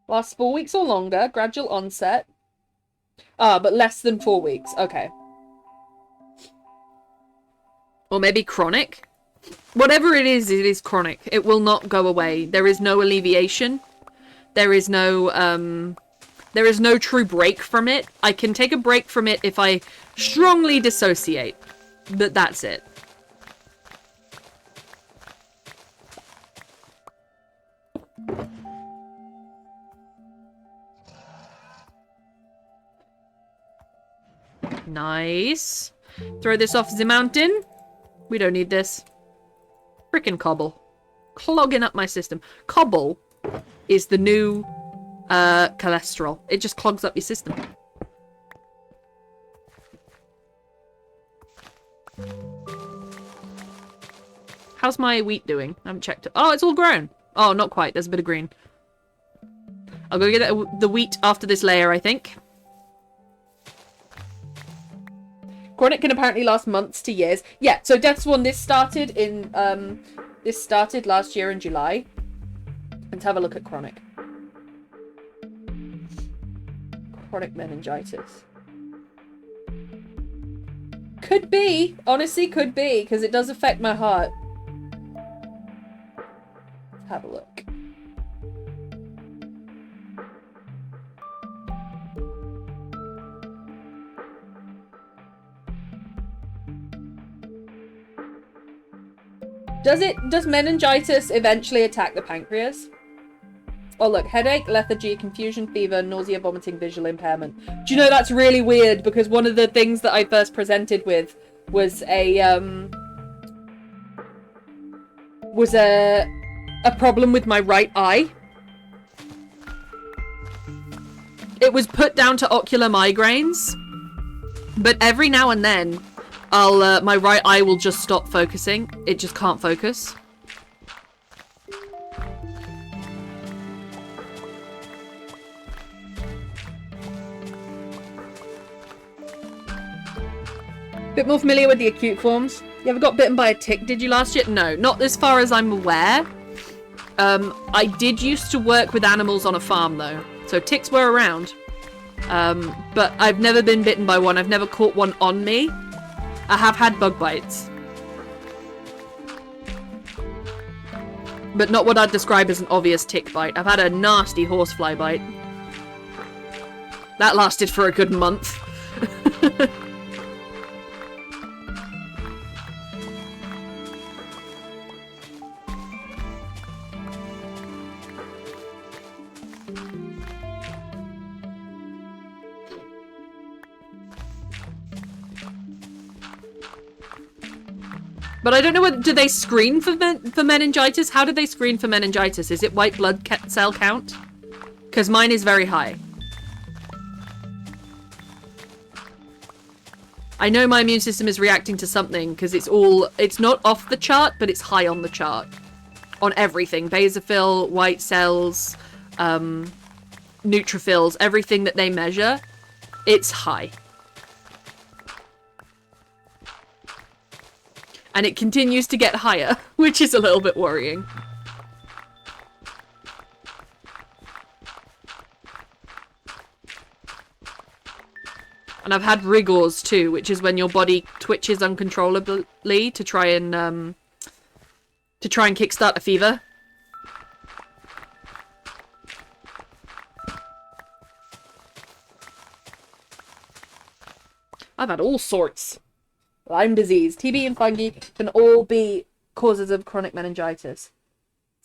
Lasts 4 weeks or longer. Gradual onset. Ah, but less than 4 weeks. Okay. Or maybe chronic. Whatever it is chronic. It will not go away. There is no alleviation. There is no There is no true break from it. I can take a break from it if I strongly dissociate. But that's it. Nice. Throw this off the mountain. We don't need this. Frickin' cobble. Clogging up my system. Cobble is the new cholesterol. It just clogs up your system. How's my wheat doing? I haven't checked it. Oh, it's all grown. Oh, not quite. There's a bit of green. I'll go get the wheat after this layer, I think. Chronic can apparently last months to years. Yeah, so Death's One, this started last year in July. Let's have a look at chronic. Chronic meningitis. Could be. Honestly, could be. Because it does affect my heart. Let's have a look. Does meningitis eventually attack the pancreas? Oh look, headache, lethargy, confusion, fever, nausea, vomiting, visual impairment. Do you know that's really weird because one of the things that I first presented with was a problem with my right eye. It was put down to ocular migraines, but every now and then my right eye will just stop focusing. It just can't focus. Bit more familiar with the acute forms. You ever got bitten by a tick, did you, last year? No, not as far as I'm aware. I did used to work with animals on a farm, though. So ticks were around. But I've never been bitten by one. I've never caught one on me. I have had bug bites. But not what I'd describe as an obvious tick bite. I've had a nasty horsefly bite. That lasted for a good month. But I don't know do they screen for meningitis? How do they screen for meningitis? Is it white blood cell count? Because mine is very high. I know my immune system is reacting to something because it's not off the chart, but it's high on the chart. On everything. Basophil, white cells, neutrophils, everything that they measure, it's high. And it continues to get higher, which is a little bit worrying. And I've had rigors too, which is when your body twitches uncontrollably to try and kickstart a fever. I've had all sorts. Lyme disease, TB and fungi can all be causes of chronic meningitis.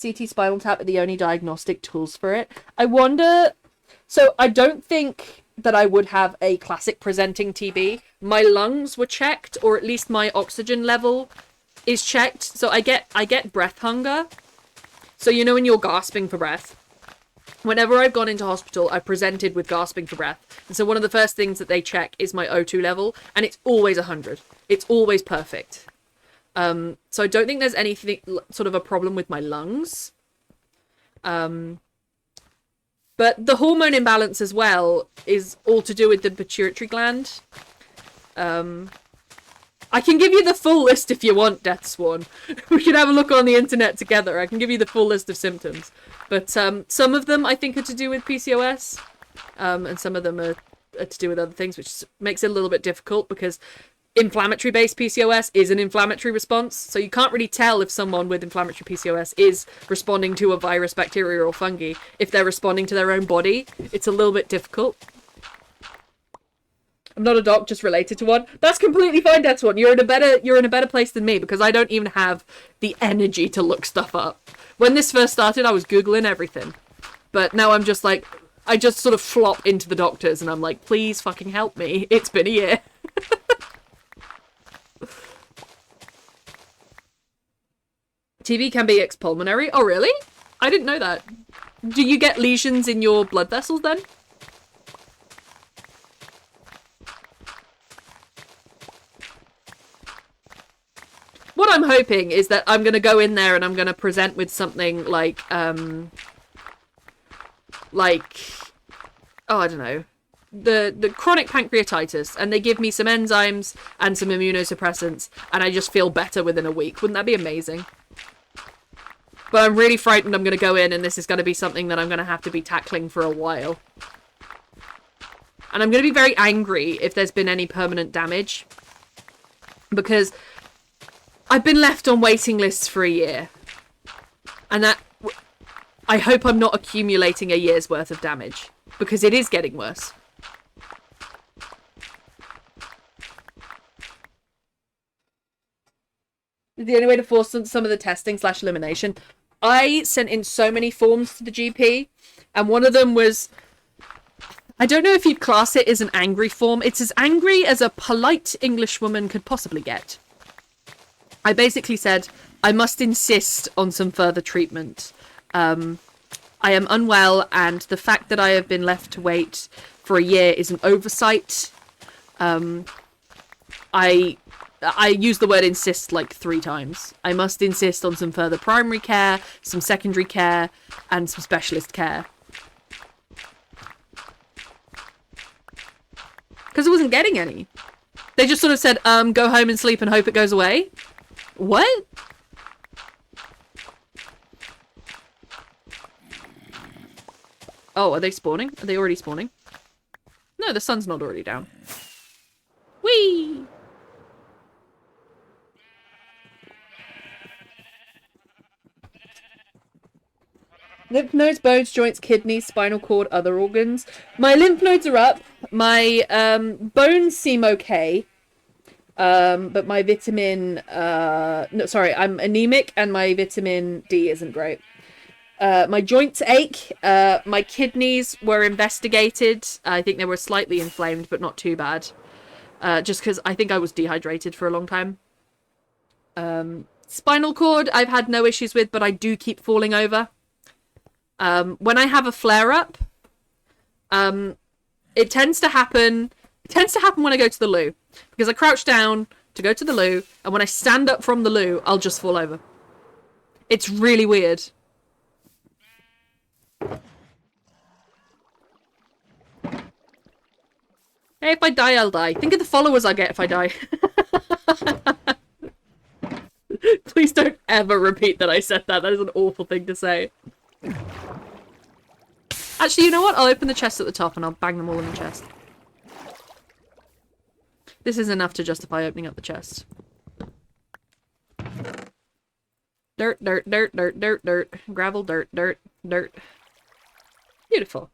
CT spinal tap are the only diagnostic tools for it. I wonder... So I don't think that I would have a classic presenting TB. My lungs were checked, or at least my oxygen level is checked. So I get breath hunger. So you know when you're gasping for breath? Whenever I've gone into hospital, I've presented with gasping for breath. And so one of the first things that they check is my O2 level, and it's always 100. It's always perfect. So I don't think there's anything, sort of a problem with my lungs. But the hormone imbalance as well is all to do with the pituitary gland. I can give you the full list if you want, Deathsworn. We can have a look on the internet together. I can give you the full list of symptoms. But some of them I think are to do with PCOS. And some of them are to do with other things, which makes it a little bit difficult because inflammatory-based PCOS is an inflammatory response. So you can't really tell if someone with inflammatory PCOS is responding to a virus, bacteria, or fungi. If they're responding to their own body, it's a little bit difficult. I'm not a doc, just related to one. That's completely fine, Death One. You're in a better place than me because I don't even have the energy to look stuff up. When this first started, I was Googling everything. But now I'm just like, I just sort of flop into the doctors and I'm like, please fucking help me. It's been a year. TB can be ex-pulmonary. Oh, really? I didn't know that. Do you get lesions in your blood vessels then? What I'm hoping is that I'm going to go in there and I'm going to present with something like, oh, I don't know, the chronic pancreatitis, and they give me some enzymes and some immunosuppressants, and I just feel better within a week. Wouldn't that be amazing? But I'm really frightened I'm going to go in and this is going to be something that I'm going to have to be tackling for a while. And I'm going to be very angry if there's been any permanent damage. Because I've been left on waiting lists for a year. And that... I hope I'm not accumulating a year's worth of damage. Because it is getting worse. The only way to force some of the testing / elimination. I sent in so many forms to the GP. And one of them was... I don't know if you'd class it as an angry form. It's as angry as a polite Englishwoman could possibly get. I basically said, I must insist on some further treatment. I am unwell, and the fact that I have been left to wait for a year is an oversight. I use the word insist like 3 times. I must insist on some further primary care, some secondary care, and some specialist care. Because I wasn't getting any. They just sort of said, go home and sleep and hope it goes away. What? Oh, are they spawning? Are they already spawning? No, the sun's not already down. Whee! Lymph nodes, bones, joints, kidneys, spinal cord, other organs. My lymph nodes are up. My bones seem okay. But my vitamin... no, sorry, I'm anemic and my vitamin D isn't great. My joints ache. My kidneys were investigated. I think they were slightly inflamed, but not too bad. Just because I think I was dehydrated for a long time. Spinal cord, I've had no issues with, but I do keep falling over. When I have a flare-up, it tends to happen when I go to the loo. Because I crouch down to go to the loo, and when I stand up from the loo, I'll just fall over. It's really weird. Hey, if I die, I'll die. Think of the followers I get if I die. Please don't ever repeat that I said that. That is an awful thing to say. Actually, you know what? I'll open the chest at the top and I'll bang them all in the chest. This is enough to justify opening up the chest. Dirt, dirt, dirt, dirt, dirt, dirt. Gravel, dirt, dirt, dirt. Beautiful.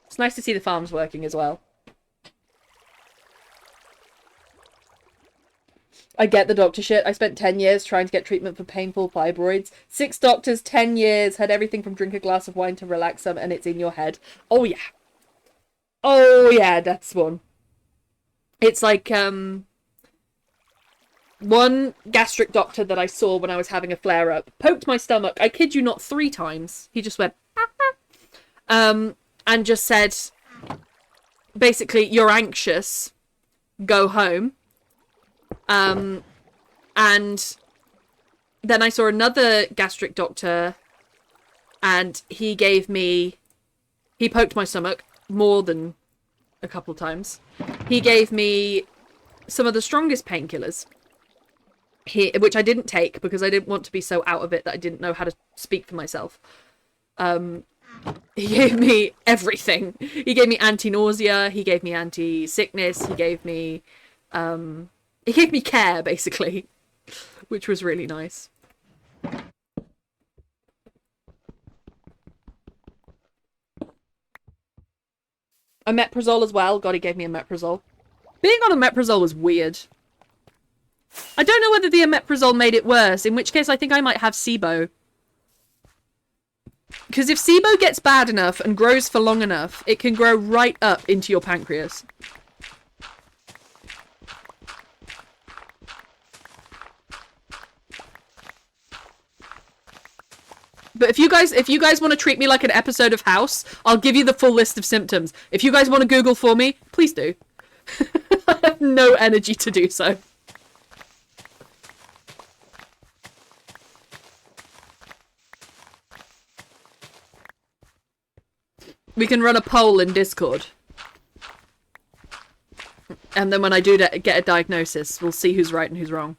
It's nice to see the farms working as well. I get the doctor shit. I spent 10 years trying to get treatment for painful fibroids. 6 doctors, 10 years, had everything from drink a glass of wine to relax them, and it's in your head. Oh, yeah. Oh, yeah, that's one. It's like, one gastric doctor that I saw when I was having a flare-up poked my stomach, I kid you not, 3 times. He just went, and just said, basically, you're anxious, go home. And then I saw another gastric doctor, and he poked my stomach more than a couple of times. He gave me some of the strongest painkillers, which I didn't take because I didn't want to be so out of it that I didn't know how to speak for myself. He gave me everything. He gave me anti-nausea, he gave me anti-sickness, he gave me care, basically, which was really nice. Omeprazole as well. God, he gave me omeprazole. Being on omeprazole was weird. I don't know whether the omeprazole made it worse, in which case I think I might have SIBO. Because if SIBO gets bad enough and grows for long enough, it can grow right up into your pancreas. But if you guys want to treat me like an episode of House, I'll give you the full list of symptoms. If you guys want to Google for me, please do. I have no energy to do so. We can run a poll in Discord. And then when I do get a diagnosis, we'll see who's right and who's wrong.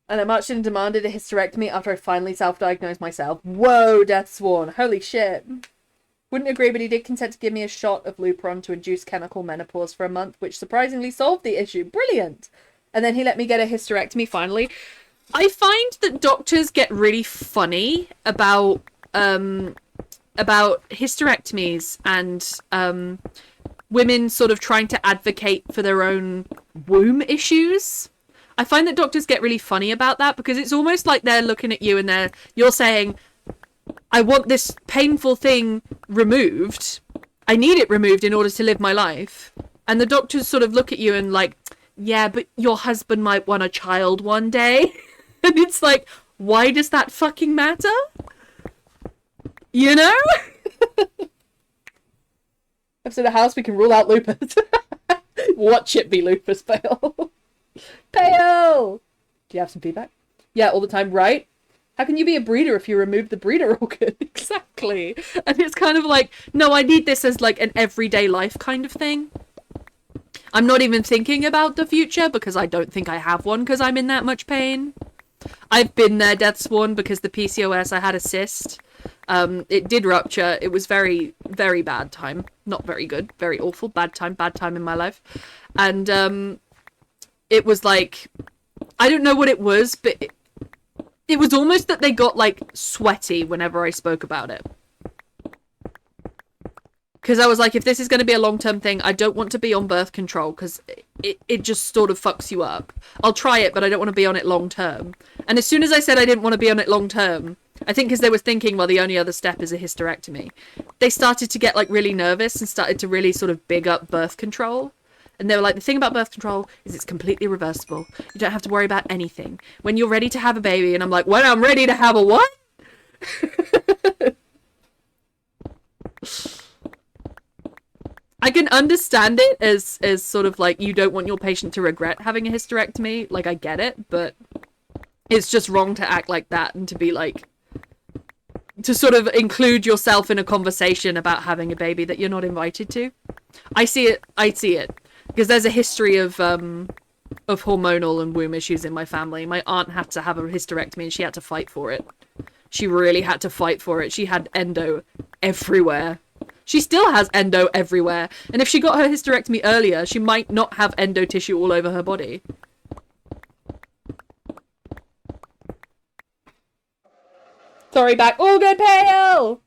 And I marched in and demanded a hysterectomy after I finally self-diagnosed myself. Whoa, Death Sworn. Holy shit. Wouldn't agree, but he did consent to give me a shot of Lupron to induce chemical menopause for a month, which surprisingly solved the issue. Brilliant! And then he let me get a hysterectomy finally. I find that doctors get really funny about hysterectomies and women sort of trying to advocate for their own womb issues. I find that doctors get really funny about that because it's almost like they're looking at you and you're saying, I want this painful thing removed. I need it removed in order to live my life. And the doctors sort of look at you and like, yeah, but your husband might want a child one day. And it's like, why does that fucking matter? You know? Episode of House, we can rule out lupus. Watch it be lupus, Pale. Pale! Do you have some feedback? Yeah, all the time, right? How can you be a breeder if you remove the breeder organ? Exactly. And it's kind of like, no, I need this as like an everyday life kind of thing. I'm not even thinking about the future because I don't think I have one because I'm in that much pain. I've been there, Death Sworn, because the PCOS, I had a cyst. It did rupture. It was very, very bad time. Not very good. Very awful. Bad time in my life. And it was like, I don't know what it was, but it was almost that they got like sweaty whenever I spoke about it. Because I was like, if this is going to be a long-term thing, I don't want to be on birth control because it just sort of fucks you up. I'll try it, but I don't want to be on it long-term. And as soon as I said I didn't want to be on it long-term, I think because they were thinking, well, the only other step is a hysterectomy, they started to get like really nervous and started to really sort of big up birth control. And they were like, the thing about birth control is it's completely reversible. You don't have to worry about anything. When you're ready to have a baby, and I'm like, when I'm ready to have a what? I can understand it as sort of like you don't want your patient to regret having a hysterectomy. Like, I get it, but it's just wrong to act like that and to be like, to sort of include yourself in a conversation about having a baby that you're not invited to. I see it. Because there's a history of hormonal and womb issues in my family. My aunt had to have a hysterectomy and she had to fight for it. She really had to fight for it. She had endo everywhere. She still has endo everywhere. And if she got her hysterectomy earlier, she might not have endo tissue all over her body. Sorry, back. Oh, good, Pale!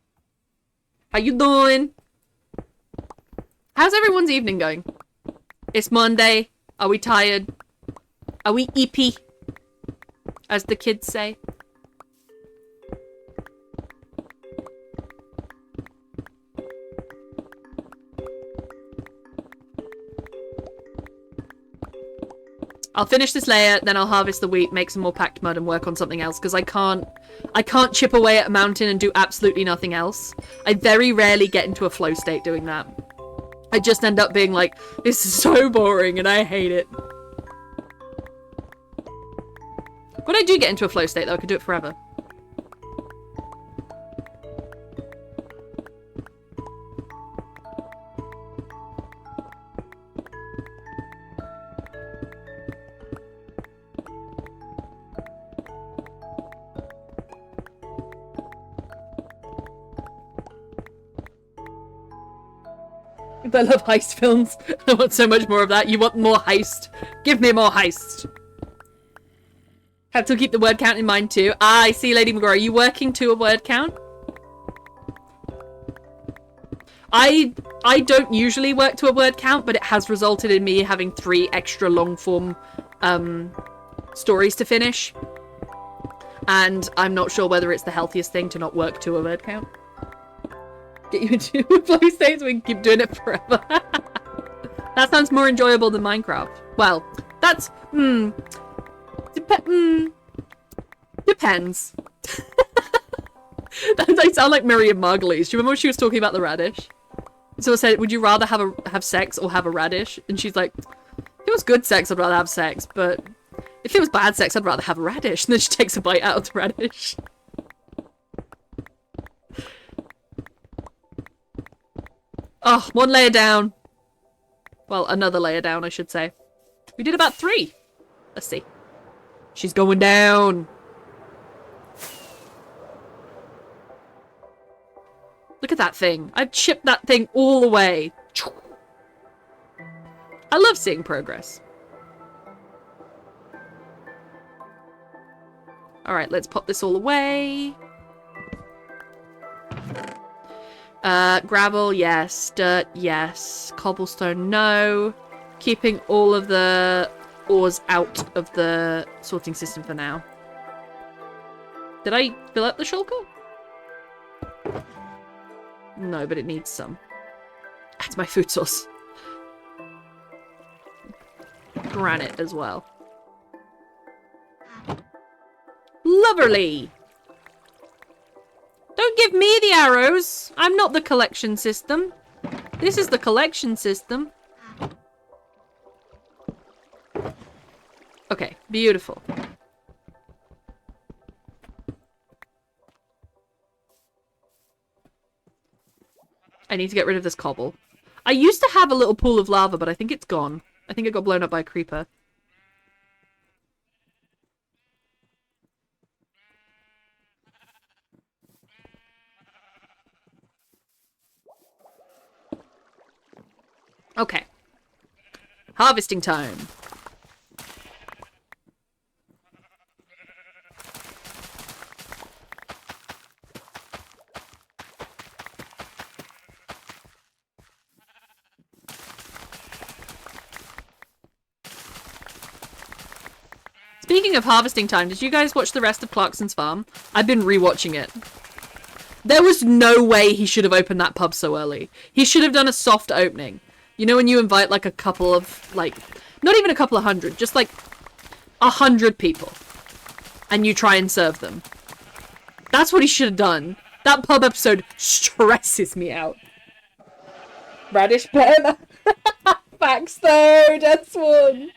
How you doing? How's everyone's evening going? It's Monday. Are we tired? Are we eepy? As the kids say. I'll finish this layer, then I'll harvest the wheat, make some more packed mud, and work on something else, because I can't chip away at a mountain and do absolutely nothing else. I very rarely get into a flow state doing that. I just end up being like, this is so boring and I hate it. When I do get into a flow state though, I could do it forever. I love heist films. I want so much more of that. You want more heist? Give me more heist. Have to keep the word count in mind too. Ah, I see, Lady McGraw. Are you working to a word count? I don't usually work to a word count, but it has resulted in me having 3 extra long form stories to finish. And I'm not sure whether it's the healthiest thing to not work to a word count. Get you into play states so we can keep doing it forever. That sounds more enjoyable than Minecraft. Well, that's depends. I sound like Miriam Margolyes. Do you remember when she was talking about the radish? So I said, would you rather have sex or have a radish? And she's like, if it was good sex, I'd rather have sex, but if it was bad sex, I'd rather have a radish. And then she takes a bite out of the radish. Oh, 1 layer down. Well, another layer down, I should say. We did about 3. Let's see. She's going down. Look at that thing. I've chipped that thing all the way. I love seeing progress. Alright, let's pop this all away. Gravel, yes. Dirt, yes. Cobblestone, no. Keeping all of the ores out of the sorting system for now. Did I fill up the shulker? No, but it needs some. That's my food source. Granite as well. Loverly! Don't give me the arrows! I'm not the collection system. This is the collection system. Okay, beautiful. I need to get rid of this cobble. I used to have a little pool of lava, but I think it's gone. I think it got blown up by a creeper. Okay. Harvesting time. Speaking of harvesting time, did you guys watch the rest of Clarkson's Farm? I've been rewatching it. There was no way he should have opened that pub so early. He should have done a soft opening. You know when you invite like a couple of, like, not even a couple of hundred, just like 100 people. And you try and serve them. That's what he should have done. That pub episode stresses me out. Radish pen. Facts though, that's one.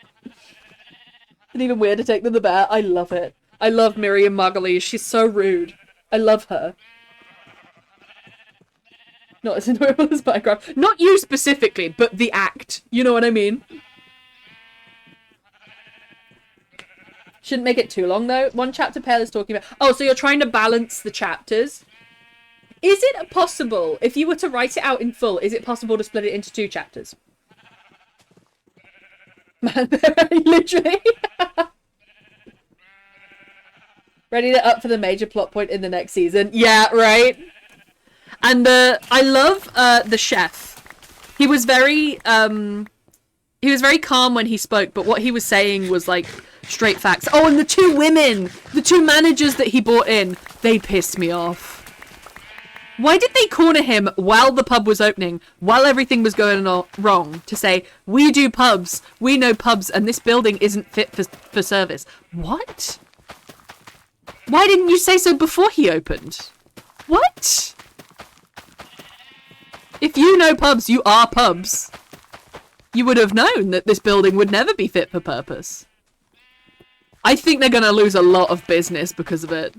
And even weirder take than the bear. I love it. I love Miriam Margolyes. She's so rude. I love her. Not as enjoyable as Minecraft. Not you specifically, but the act. You know what I mean? Shouldn't make it too long, though. One chapter Pale is talking about... Oh, so you're trying to balance the chapters? Is it possible, if you were to write it out in full, is it possible to split it into 2 chapters? Man, literally. Ready to up for the major plot point in the next season. Yeah, right? And I love the chef. He was very calm when he spoke, but what he was saying was like straight facts. Oh, and the 2 women, the 2 managers that he brought in, they pissed me off. Why did they corner him while the pub was opening, while everything was going wrong, to say, we do pubs, we know pubs, and this building isn't fit for service? What? Why didn't you say so before he opened? What? If you know pubs, you are pubs. You would have known that this building would never be fit for purpose. I think they're going to lose a lot of business because of it.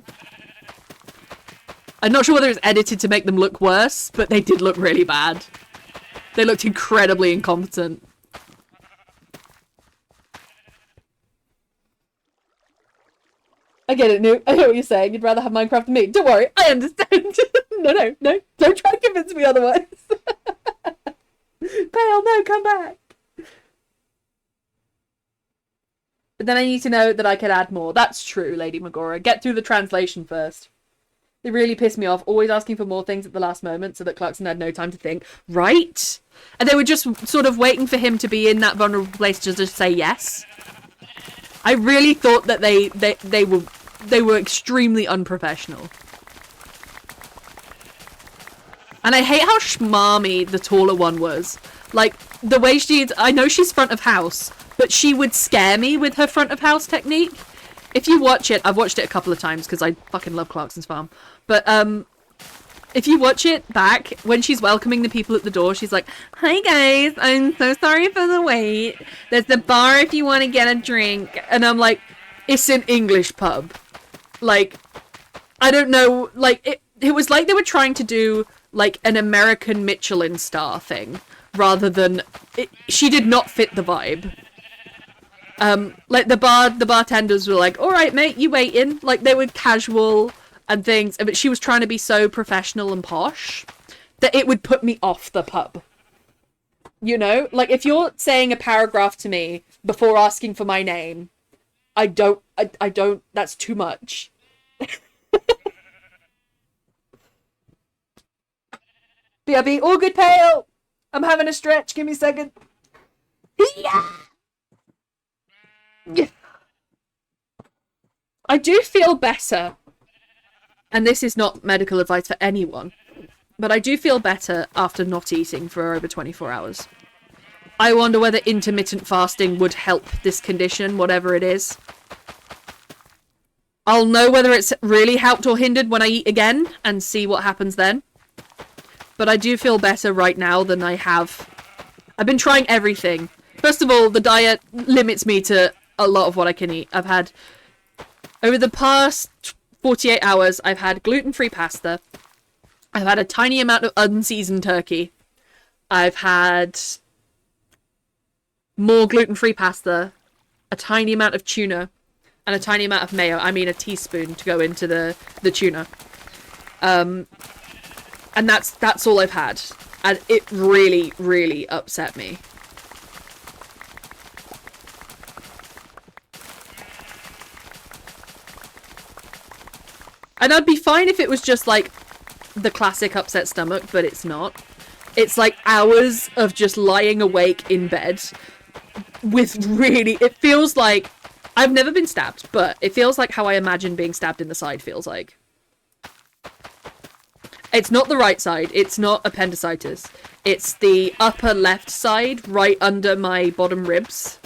I'm not sure whether it's edited to make them look worse, but they did look really bad. They looked incredibly incompetent. I get it, New. I know what you're saying. You'd rather have Minecraft than me. Don't worry, I understand. No. Don't try to convince me otherwise. Pale, no, come back. But then I need to know that I could add more. That's true, Lady Magora. Get through the translation first. They really pissed me off, always asking for more things at the last moment so that Clarkson had no time to think. Right? And they were just sort of waiting for him to be in that vulnerable place to just say yes. I really thought that they were extremely unprofessional. And I hate how schmarmy the taller one was. Like, the way I know she's front of house, but she would scare me with her front of house technique. If you watch it, I've watched it a couple of times because I fucking love Clarkson's Farm. But, if you watch it back, when she's welcoming the people at the door, she's like, "Hi guys, I'm so sorry for the wait. There's the bar if you want to get a drink." And I'm like, it's an English pub. Like, I don't know, like, it was like they were trying to do, like, an American Michelin star thing, rather than, she did not fit the vibe. Like, the bartenders were like, "Alright mate, you waiting?" Like, they were casual and things, but she was trying to be so professional and posh that it would put me off the pub. You know? Like, if you're saying a paragraph to me before asking for my name, I don't, that's too much. BRB, all good, Pale! I'm having a stretch, give me a second. Yeah! I do feel better. And this is not medical advice for anyone, but I do feel better after not eating for over 24 hours. I wonder whether intermittent fasting would help this condition, whatever it is. I'll know whether it's really helped or hindered when I eat again and see what happens then. But I do feel better right now than I have. I've been trying everything. First of all, the diet limits me to a lot of what I can eat. I've had, over the past 48 hours, I've had gluten-free pasta. I've had a tiny amount of unseasoned turkey. I've had more gluten-free pasta, a tiny amount of tuna, and a tiny amount of mayo. I mean a teaspoon to go into the tuna. And that's all I've had. And it really, really upset me. And I'd be fine if it was just, like, the classic upset stomach, but it's not. It's, like, hours of just lying awake in bed with really... It feels like... I've never been stabbed, but it feels like how I imagine being stabbed in the side feels like. It's not the right side. It's not appendicitis. It's the upper left side, right under my bottom ribs.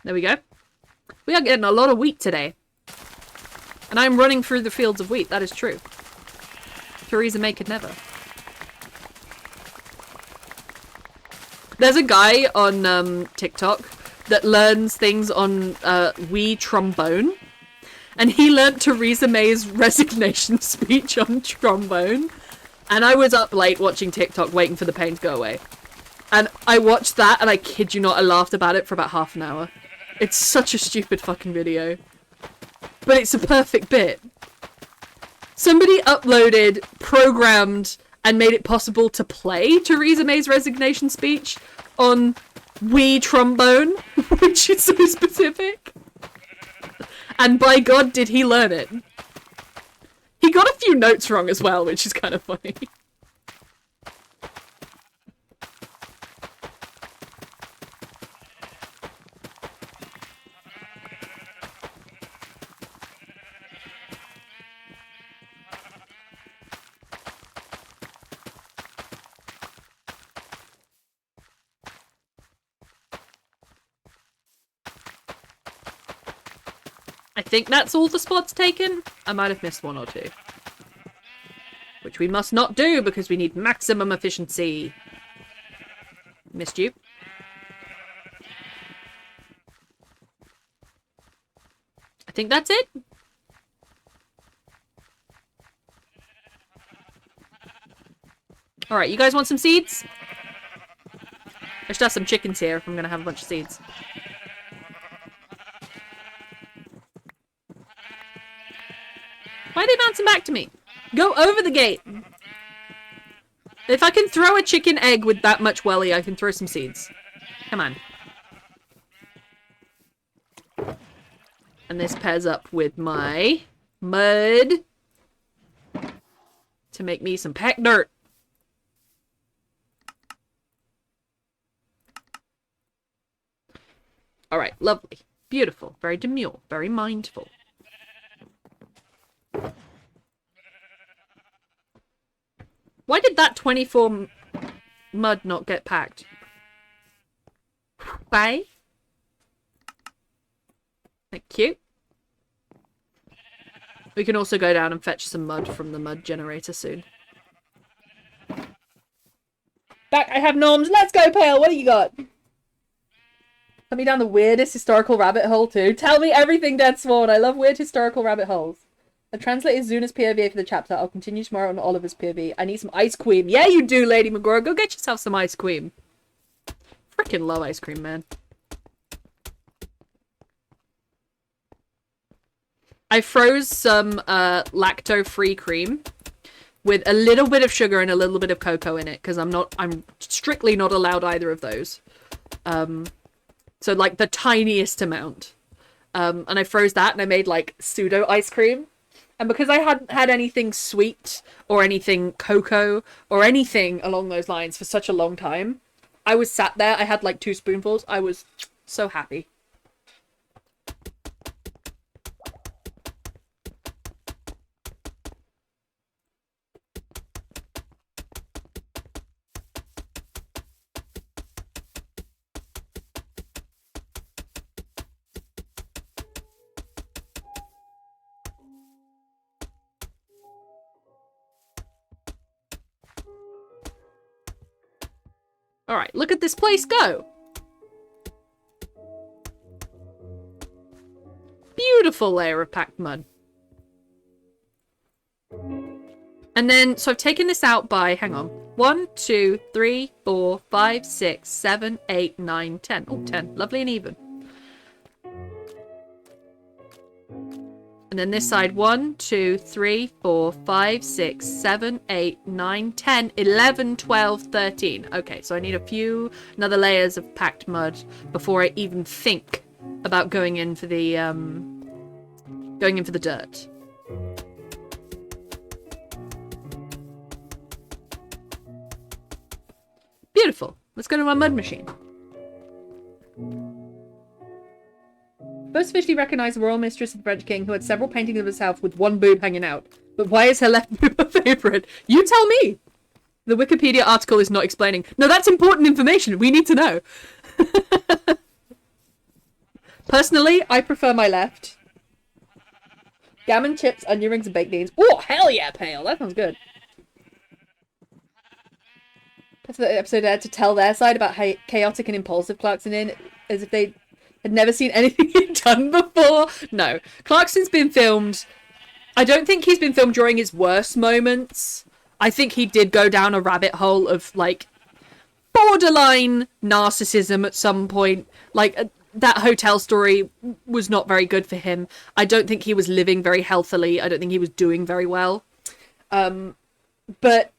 There we go. We are getting a lot of wheat today. And I'm running through the fields of wheat, that is true. Theresa May could never. There's a guy on TikTok that learns things on Wii trombone. And he learnt Theresa May's resignation speech on trombone. And I was up late watching TikTok waiting for the pain to go away. And I watched that and I kid you not, I laughed about it for about half an hour. It's such a stupid fucking video. But it's a perfect bit. Somebody uploaded, programmed, and made it possible to play Theresa May's resignation speech on Wii trombone, which is so specific. And by God, did he learn it. He got a few notes wrong as well, which is kind of funny. I think that's all the spots taken. I might have missed one or two. Which we must not do because we need maximum efficiency. Missed you. think that's it. Alright, you guys want some seeds? I should have some chickens here if I'm gonna have a bunch of seeds. Why are they bouncing back to me? Go over the gate! If I can throw a chicken egg with that much welly, I can throw some seeds. Come on. And this pairs up with my mud to make me some packed dirt. Alright, lovely. Beautiful. Very demure. Very mindful. Why did that 24 mud not get packed? Bye. Thank you. We can also go down and fetch some mud from the mud generator soon. Back, I have norms. Let's go, Pale. What do you got? Let me down the weirdest historical rabbit hole too. Tell me everything, Dead Sworn. I love weird historical rabbit holes. I translated Zuna's POV for the chapter. I'll continue tomorrow on Oliver's POV. I need some ice cream. Yeah, you do, Lady McGraw. Go get yourself some ice cream. Freaking love ice cream, man. I froze some lacto-free cream with a little bit of sugar and a little bit of cocoa in it because I'm strictly not allowed either of those. So like the tiniest amount. And I froze that and I made like pseudo ice cream. And because I hadn't had anything sweet or anything cocoa or anything along those lines for such a long time, I was sat there. I had like 2 spoonfuls. I was so happy. Alright, look at this place go! Beautiful layer of packed mud. And then, so I've taken this out by, hang on, 1, 2, 3, 4, 5, 6, 7, 8, 9, 10. Oh, 10. Lovely and even. And then this side, 1, 2, 3, 4, 5, 6, 7, 8, 9, 10, 11, 12, 13. Okay, so I need another layers of packed mud before I even think about going in for the dirt. Beautiful. Let's go to my mud machine. First officially recognised the royal mistress of the French king who had several paintings of herself with one boob hanging out. But why is her left boob a favourite? You tell me! The Wikipedia article is not explaining. No, that's important information. We need to know. Personally, I prefer my left. Gammon, chips, onion rings, and baked beans. Oh, hell yeah, Pale. That sounds good. That's the episode there to tell their side about how chaotic and impulsive Clarkson is, as if they had never seen anything he'd done before. No. Clarkson's been filmed... I don't think he's been filmed during his worst moments. I think he did go down a rabbit hole of, like, borderline narcissism at some point. Like, that hotel story was not very good for him. I don't think he was living very healthily. I don't think he was doing very well. But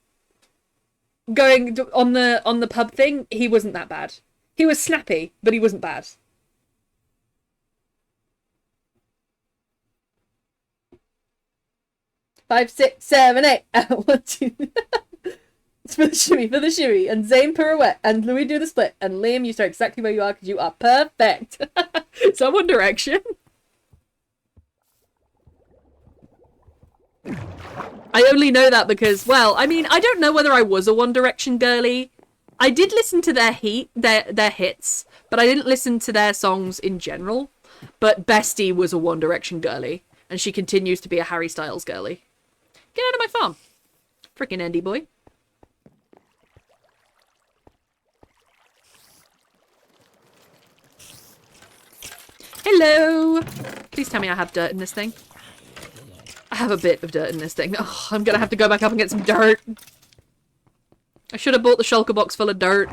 going on the pub thing, he wasn't that bad. He was snappy, but he wasn't bad. Five, 6, 7, 8. 1, 2. It's for the shimmy. And Zane pirouette. And Louis do the split. And Liam, you start exactly where you are because you are perfect. So One Direction. I only know that because, well, I mean, I don't know whether I was a One Direction girly. I did listen to their hits, but I didn't listen to their songs in general. But Bestie was a One Direction girly, and she continues to be a Harry Styles girly. Get out of my farm. Frickin' Andy boy. Hello. Please tell me I have dirt in this thing. I have a bit of dirt in this thing. Oh, I'm gonna have to go back up and get some dirt. I should have bought the shulker box full of dirt.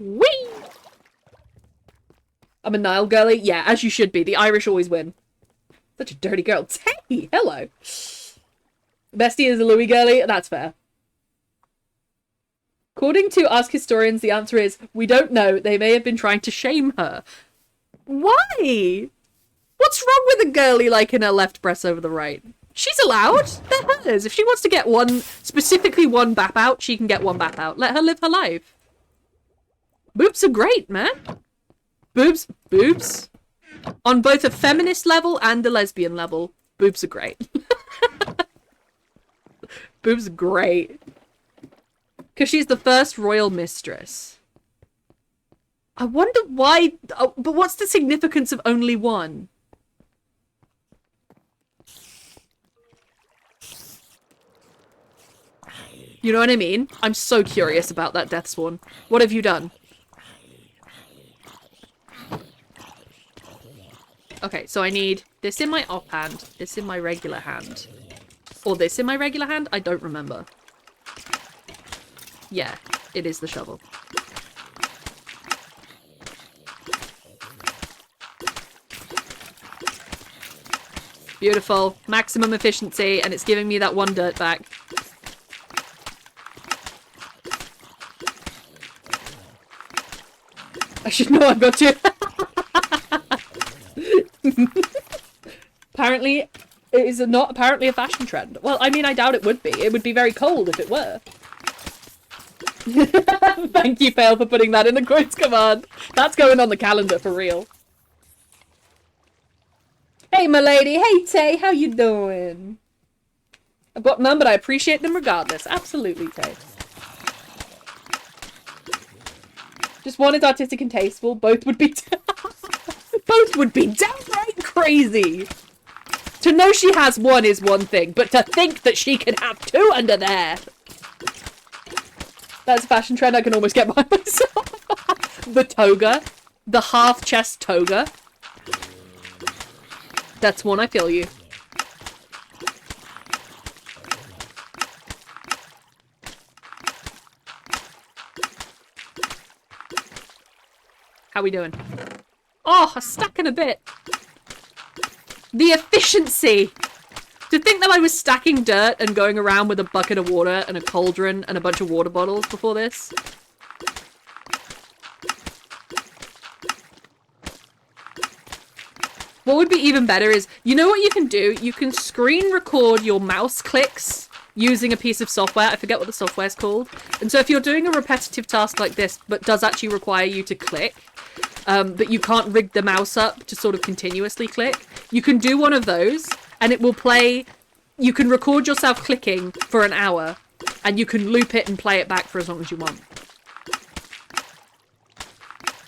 Whee! I'm a Nile girly? Yeah, as you should be. The Irish always win. Such a dirty girl. Hey, hello. Bestie is a Louis girly? That's fair. According to Ask Historians, the answer is, we don't know. They may have been trying to shame her. Why? What's wrong with a girly liking her left breast over the right? She's allowed. They're hers. If she wants to get one, specifically one bap out, she can get one bap out. Let her live her life. Boobs are great, man. Boobs. On both a feminist level and a lesbian level, boobs are great. Boobs are great. Because she's the first royal mistress. I wonder why... Oh, but what's the significance of only one? You know what I mean? I'm so curious about that death swan. What have you done? Okay, so I need this in my offhand, this in my regular hand. Or this in my regular hand? I don't remember. Yeah, it is the shovel. Beautiful. Maximum efficiency, and it's giving me that one dirt back. I should know I've got to. Apparently, it is not apparently a fashion trend. Well, I mean, I doubt it would be. It would be very cold if it were. Thank you, Fail, for putting that in the quiz command. That's going on the calendar for real. Hey, my lady. Hey, Tay. How you doing? I've got none, but I appreciate them regardless. Absolutely, Tay. Just one is artistic and tasteful. Both would be... Both would be downright crazy. To know she has one is one thing, but to think that she can have two under there. That's a fashion trend I can almost get by myself. The toga. The half-chest toga. That's one, I feel you. How we doing? Oh, a stack and a bit. The efficiency! To think that I was stacking dirt and going around with a bucket of water and a cauldron and a bunch of water bottles before this. What would be even better is, you know what you can do? You can screen record your mouse clicks using a piece of software. I forget what the software's called. And so if you're doing a repetitive task like this, but does actually require you to click, but you can't rig the mouse up to sort of continuously click, you can do one of those and it will play. You can record yourself clicking for an hour and you can loop it and play it back for as long as you want.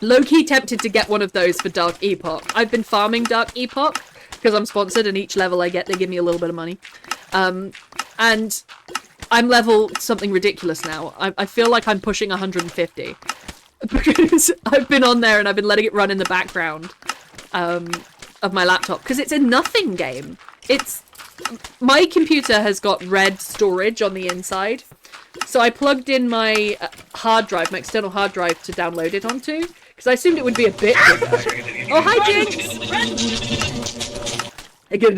Low-key tempted to get one of those for Dark Epoch. I've been farming Dark Epoch because I'm sponsored and each level I get, they give me a little bit of money. And I'm level something ridiculous now. I feel like I'm pushing 150. Because I've been on there and I've been letting it run in the background of my laptop. Because it's a nothing game. My computer has got red storage on the inside. So I plugged in my hard drive, my external hard drive, to download it onto. Because I assumed it would be a bit bigger. Oh, hi, Jinx! Again.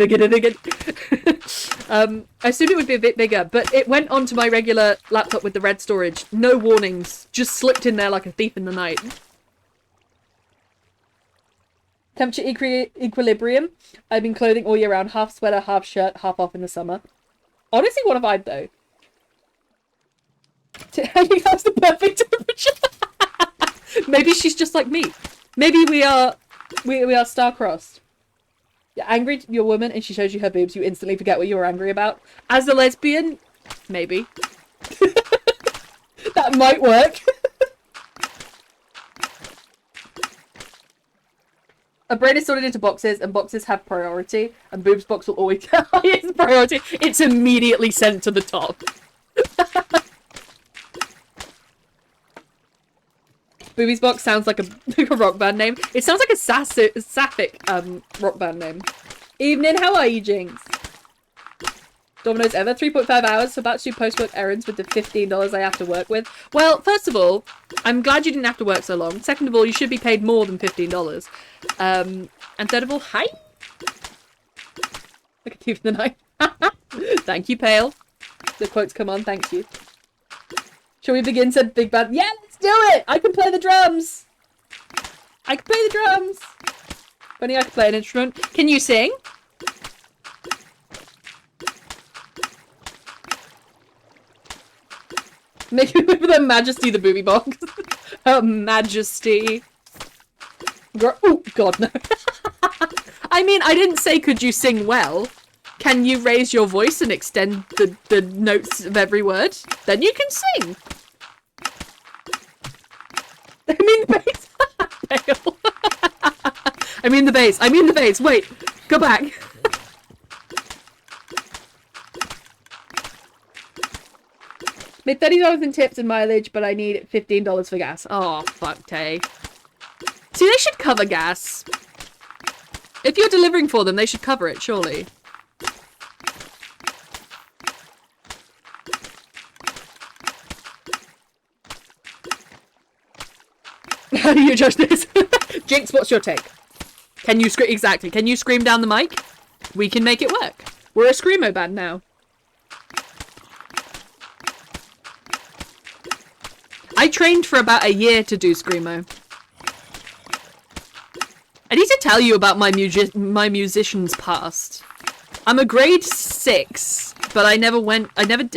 I assumed it would be a bit bigger, but it went onto my regular laptop with the red storage. No warnings. Just slipped in there like a thief in the night. Temperature equilibrium. I've been clothing all year round. Half sweater, half shirt, half off in the summer. Honestly, what a vibe, though. I think that's the perfect temperature. Maybe she's just like me. Maybe we are star-crossed. You're angry at your woman and she shows you her boobs, you instantly forget what you were angry about. As a lesbian, maybe. That might work. A brain is sorted into boxes, and boxes have priority, and boobs box will always get highest priority. It's immediately sent to the top. Boobies Box sounds like like a rock band name. It sounds like a sapphic rock band name. Evening, how are you, Jinx? Domino's ever 3.5 hours, so about to do post-work errands with the $15 I have to work with. Well, first of all, I'm glad you didn't have to work so long. Second of all, you should be paid more than $15. And third of all, hi. Look at you for the night. Thank you, Pale. The quotes come on, thank you. Shall we begin, said Big Bad? Yeah, let's do it! I can play the drums! I can play the drums! Funny, I can play an instrument. Can you sing? Make it with Her Majesty the Booby Box. Her Majesty. Oh, God, no. I mean, I didn't say could you sing well. Can you raise your voice and extend the notes of every word? Then you can sing. I mean the bass. I mean the bass. I mean the bass. Wait. Go back. Made $30 in tips and mileage, but I need $15 for gas. Oh, fuck, Tay. See, they should cover gas. If you're delivering for them, they should cover it, surely. How do you judge this? Jinx, what's your take? Can you scream? Exactly. Can you scream down the mic? We can make it work. We're a screamo band now. I trained for about a year to do screamo. I need to tell you about my musician's past. I'm a grade 6, but I never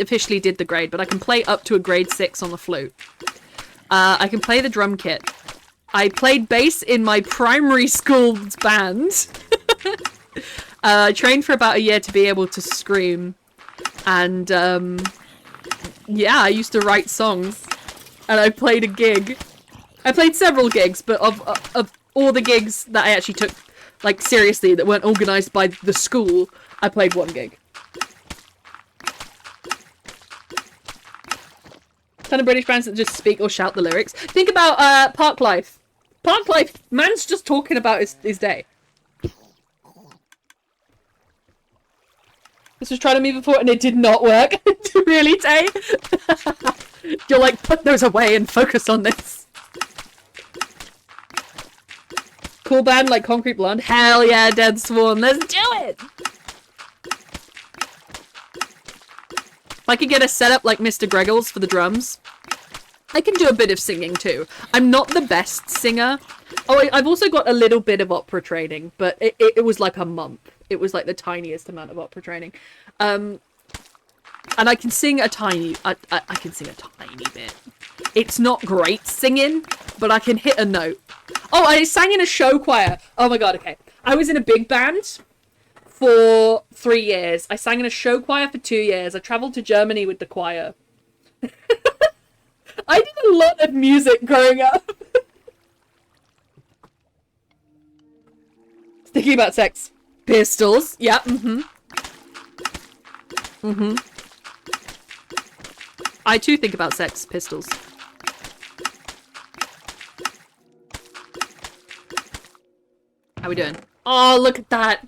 officially did the grade, but I can play up to a grade 6 on the flute. I can play the drum kit. I played bass in my primary school's band. I trained for about a year to be able to scream. And, yeah, I used to write songs. And I played a gig. I played several gigs, but of all the gigs that I actually took, like, seriously, that weren't organised by the school, I played one gig. Ton of British bands that just speak or shout the lyrics. Think about Park Life. Park Life, man's just talking about his day. This was trying to me before and it did not work. Really, Tay? You're like, put those away and focus on this. Cool band like Concrete Blonde. Hell yeah, Dead Swan. Let's do it! If I could get a setup like Mr. Greggles for the drums, I can do a bit of singing too. I'm not the best singer. Oh, I've also got a little bit of opera training, but it was like a month. It was like the tiniest amount of opera training. And I can sing a tiny... I can sing a tiny bit. It's not great singing, but I can hit a note. Oh, I sang in a show choir. Oh my god, okay. I was in a big band for 3 years. I sang in a show choir for 2 years. I travelled to Germany with the choir. I did a lot of music growing up. Thinking about sex. Pistols. Yeah, mm-hmm. Mm-hmm. I too think about sex pistols. How we doing? Oh, look at that.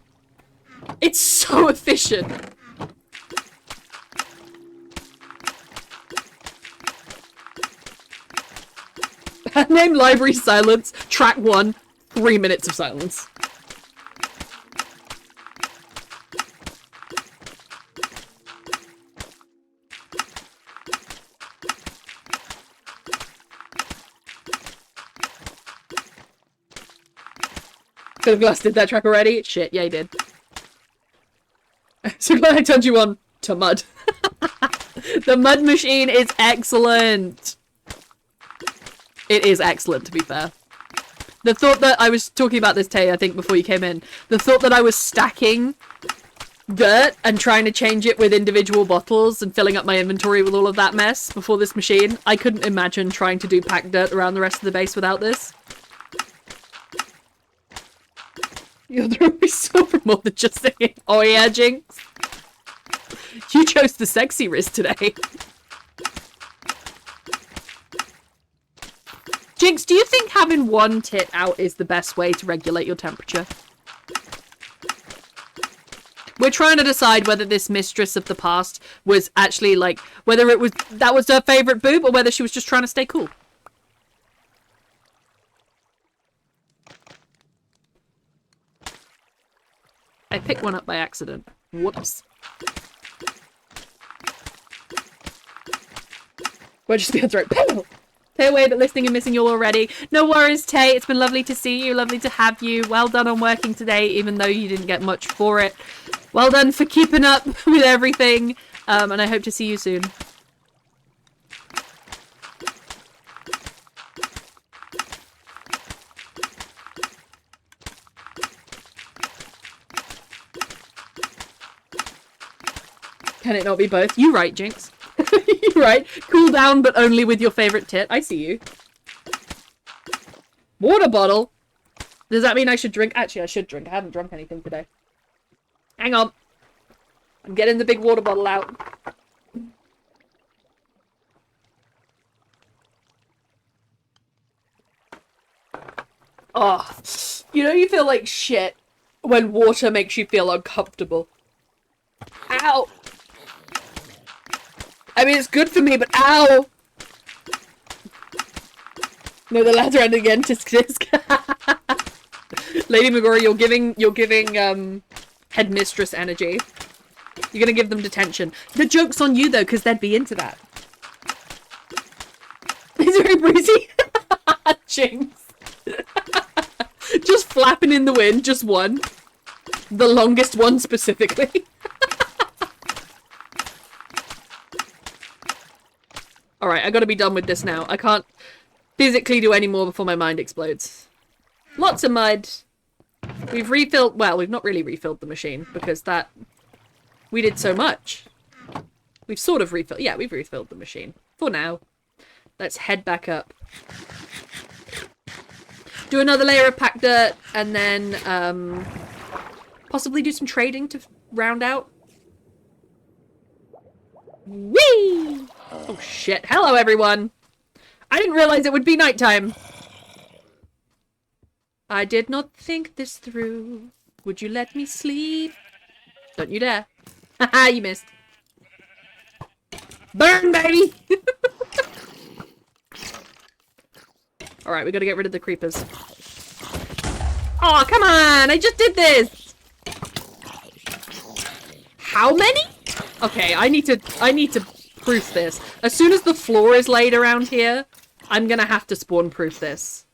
It's so efficient. Name Library Silence. Track 1. 3 minutes of silence. Could have Glass did that track already? Shit, yeah he did. So glad I turned you on to Mud. The Mud Machine is excellent. It is excellent, to be fair. The thought that I was talking about this, Tay, I think, before you came in. The thought that I was stacking dirt and trying to change it with individual bottles and filling up my inventory with all of that mess before this machine. I couldn't imagine trying to do pack dirt around the rest of the base without this. You'll throw me silver more than just singing. Oh yeah, Jinx. You chose the sexy wrist today. Jinx, do you think having one tit out is the best way to regulate your temperature? We're trying to decide whether this mistress of the past was actually, like, whether that was her favourite boob or whether she was just trying to stay cool. I picked one up by accident. Whoops. We'll just be on throat. Tay away, but listening and missing you already. No worries, Tay. It's been lovely to see you. Lovely to have you. Well done on working today, even though you didn't get much for it. Well done for keeping up with everything. And I hope to see you soon. Can it not be both? You right, Jinx. You right. Cool down, but only with your favourite tit. I see you. Water bottle? Does that mean I should drink? Actually, I should drink. I haven't drunk anything today. Hang on. I'm getting the big water bottle out. Oh, you know you feel like shit when water makes you feel uncomfortable. Ow! I mean, it's good for me, but ow! No, the ladder end again. Tisk tisk. Lady Megora, you're giving headmistress energy. You're gonna give them detention. The joke's on you though, because they'd be into that. It's very breezy. Jinx. Just flapping in the wind, just one. The longest one specifically. Alright, I gotta be done with this now. I can't physically do any more before my mind explodes. Lots of mud. We've refilled... Well, we've not really refilled the machine, because that... We did so much. We've sort of refilled... Yeah, we've refilled the machine. For now. Let's head back up. Do another layer of packed dirt, and then, possibly do some trading to round out. Whee! Oh shit. Hello, everyone! I didn't realize it would be nighttime. I did not think this through. Would you let me sleep? Don't you dare. Haha, you missed. Burn, baby! Alright, we gotta get rid of the creepers. Oh, come on! I just did this! How many? Okay, I need to proof this. As soon as the floor is laid around here, I'm gonna have to spawn proof this.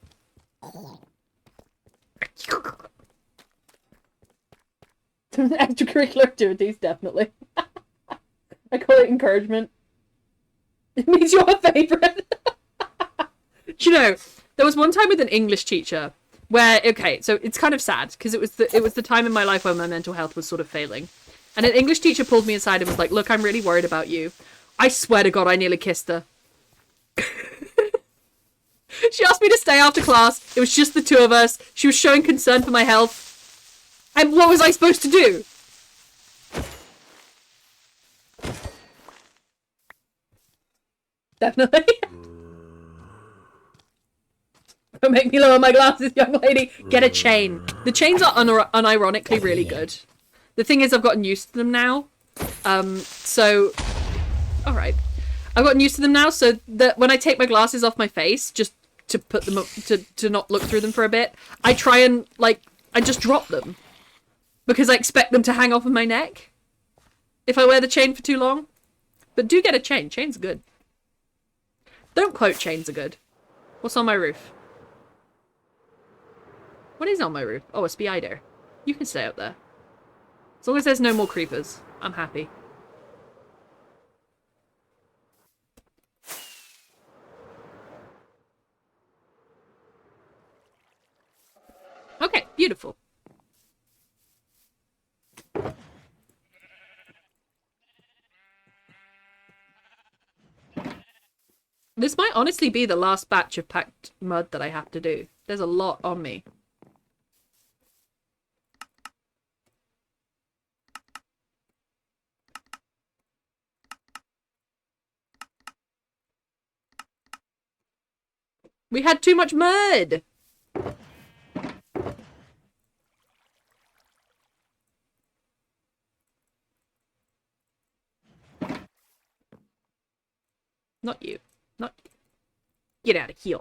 Extracurricular activities, definitely. I call it encouragement. It means you're a favourite. Do you know, there was one time with an English teacher where, okay, so it's kind of sad because it was the time in my life when my mental health was sort of failing. And an English teacher pulled me aside and was like, look, I'm really worried about you. I swear to God, I nearly kissed her. She asked me to stay after class. It was just the two of us. She was showing concern for my health. And what was I supposed to do? Definitely. Don't make me lower my glasses, young lady. Get a chain. The chains are unironically really good. The thing is, I've gotten used to them now. So... Alright. I've gotten used to them now, so that when I take my glasses off my face, just to put them up, to not look through them for a bit, I try and, like, I just drop them. Because I expect them to hang off of my neck. If I wear the chain for too long. But do get a chain. Chains are good. Don't quote chains are good. What's on my roof? What is on my roof? Oh, a spider. You can stay up there. As long as there's no more creepers, I'm happy. Okay, beautiful. This might honestly be the last batch of packed mud that I have to do. There's a lot on me. We had too much mud! Not you. Not you. Get out of here.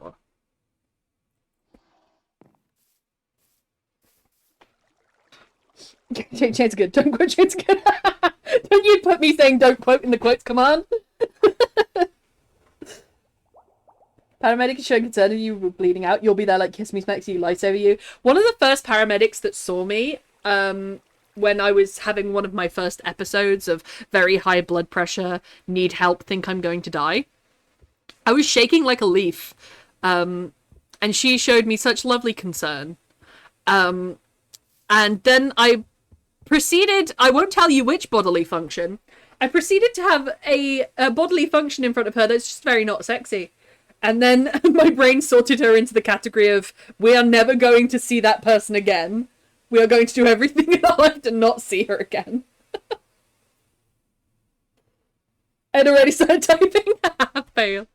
Chain's good. Don't quote Chain's good. Don't you put me saying don't quote in the quotes command? Paramedic is showing concern if you were bleeding out. You'll be there like kiss me, smacks you, light over you. One of the first paramedics that saw me, when I was having one of my first episodes of very high blood pressure, need help, think I'm going to die, I was shaking like a leaf. And she showed me such lovely concern. And then I proceeded, I won't tell you which bodily function, I proceeded to have a bodily function in front of her that's just very not sexy. And then my brain sorted her into the category of, we are never going to see that person again. We are going to do everything in our life to not see her again. I'd already started typing. Fail.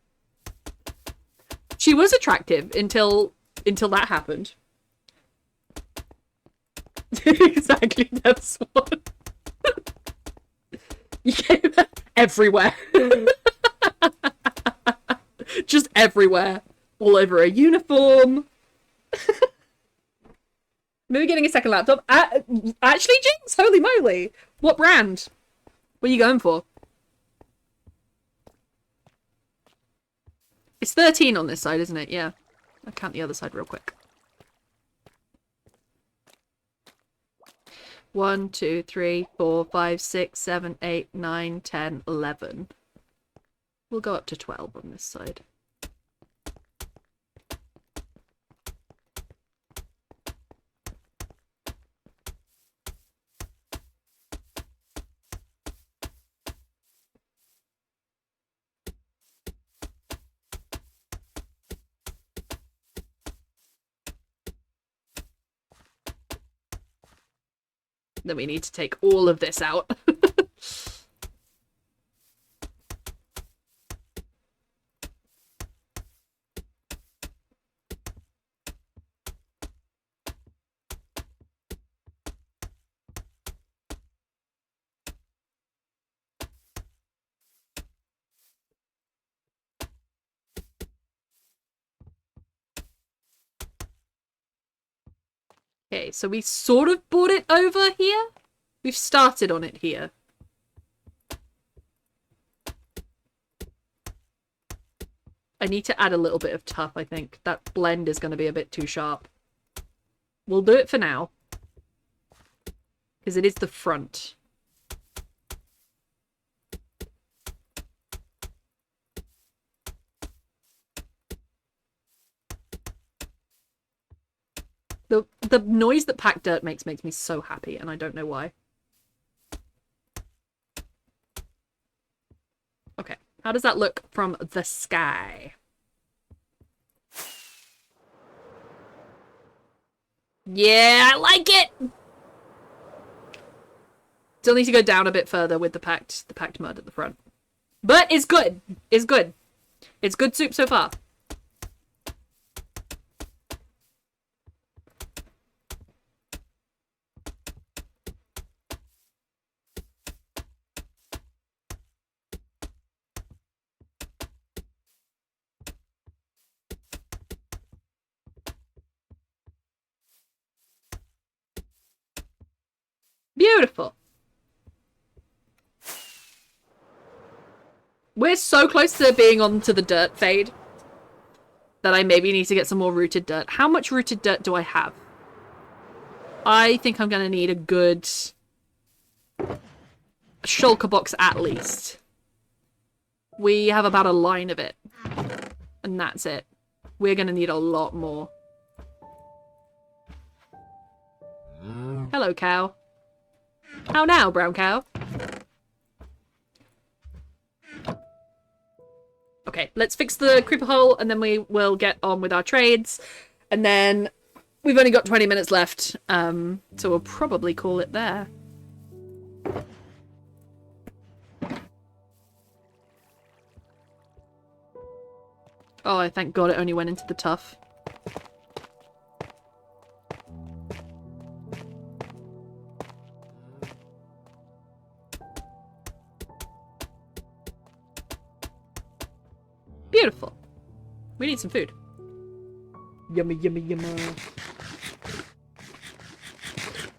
She was attractive until that happened. Exactly, that's what. You gave her everywhere. Just everywhere. All over a uniform. Maybe getting a second laptop. Actually, Jinx, holy moly. What brand? What are you going for? It's 13 on this side, isn't it? Yeah. I'll count the other side real quick. 1, 2, 3, 4, 5, 6, 7, 8, 9, 10, 11. We'll go up to 12 on this side. Then we need to take all of this out. Okay, so we sort of brought it over here. We've started on it here. I need to add a little bit of tough, I think. That blend is going to be a bit too sharp. We'll do it for now. Because it is the front. The noise that packed dirt makes me so happy, and I don't know why. Okay, how does that look from the sky? Yeah, I like it! Still need to go down a bit further with the packed mud at the front. But it's good. It's good. It's good soup so far. Beautiful. We're so close to being onto the dirt fade that I maybe need to get some more rooted dirt. How much rooted dirt do I have? I think I'm going to need a good shulker box at least. We have about a line of it. And that's it. We're going to need a lot more. Hello, cow. How now, brown cow? Okay, let's fix the creeper hole and then we will get on with our trades. And then we've only got 20 minutes left, so we'll probably call it there. Oh, I thank God it only went into the tough. Beautiful. We need some food. Yummy, yummy, yummy.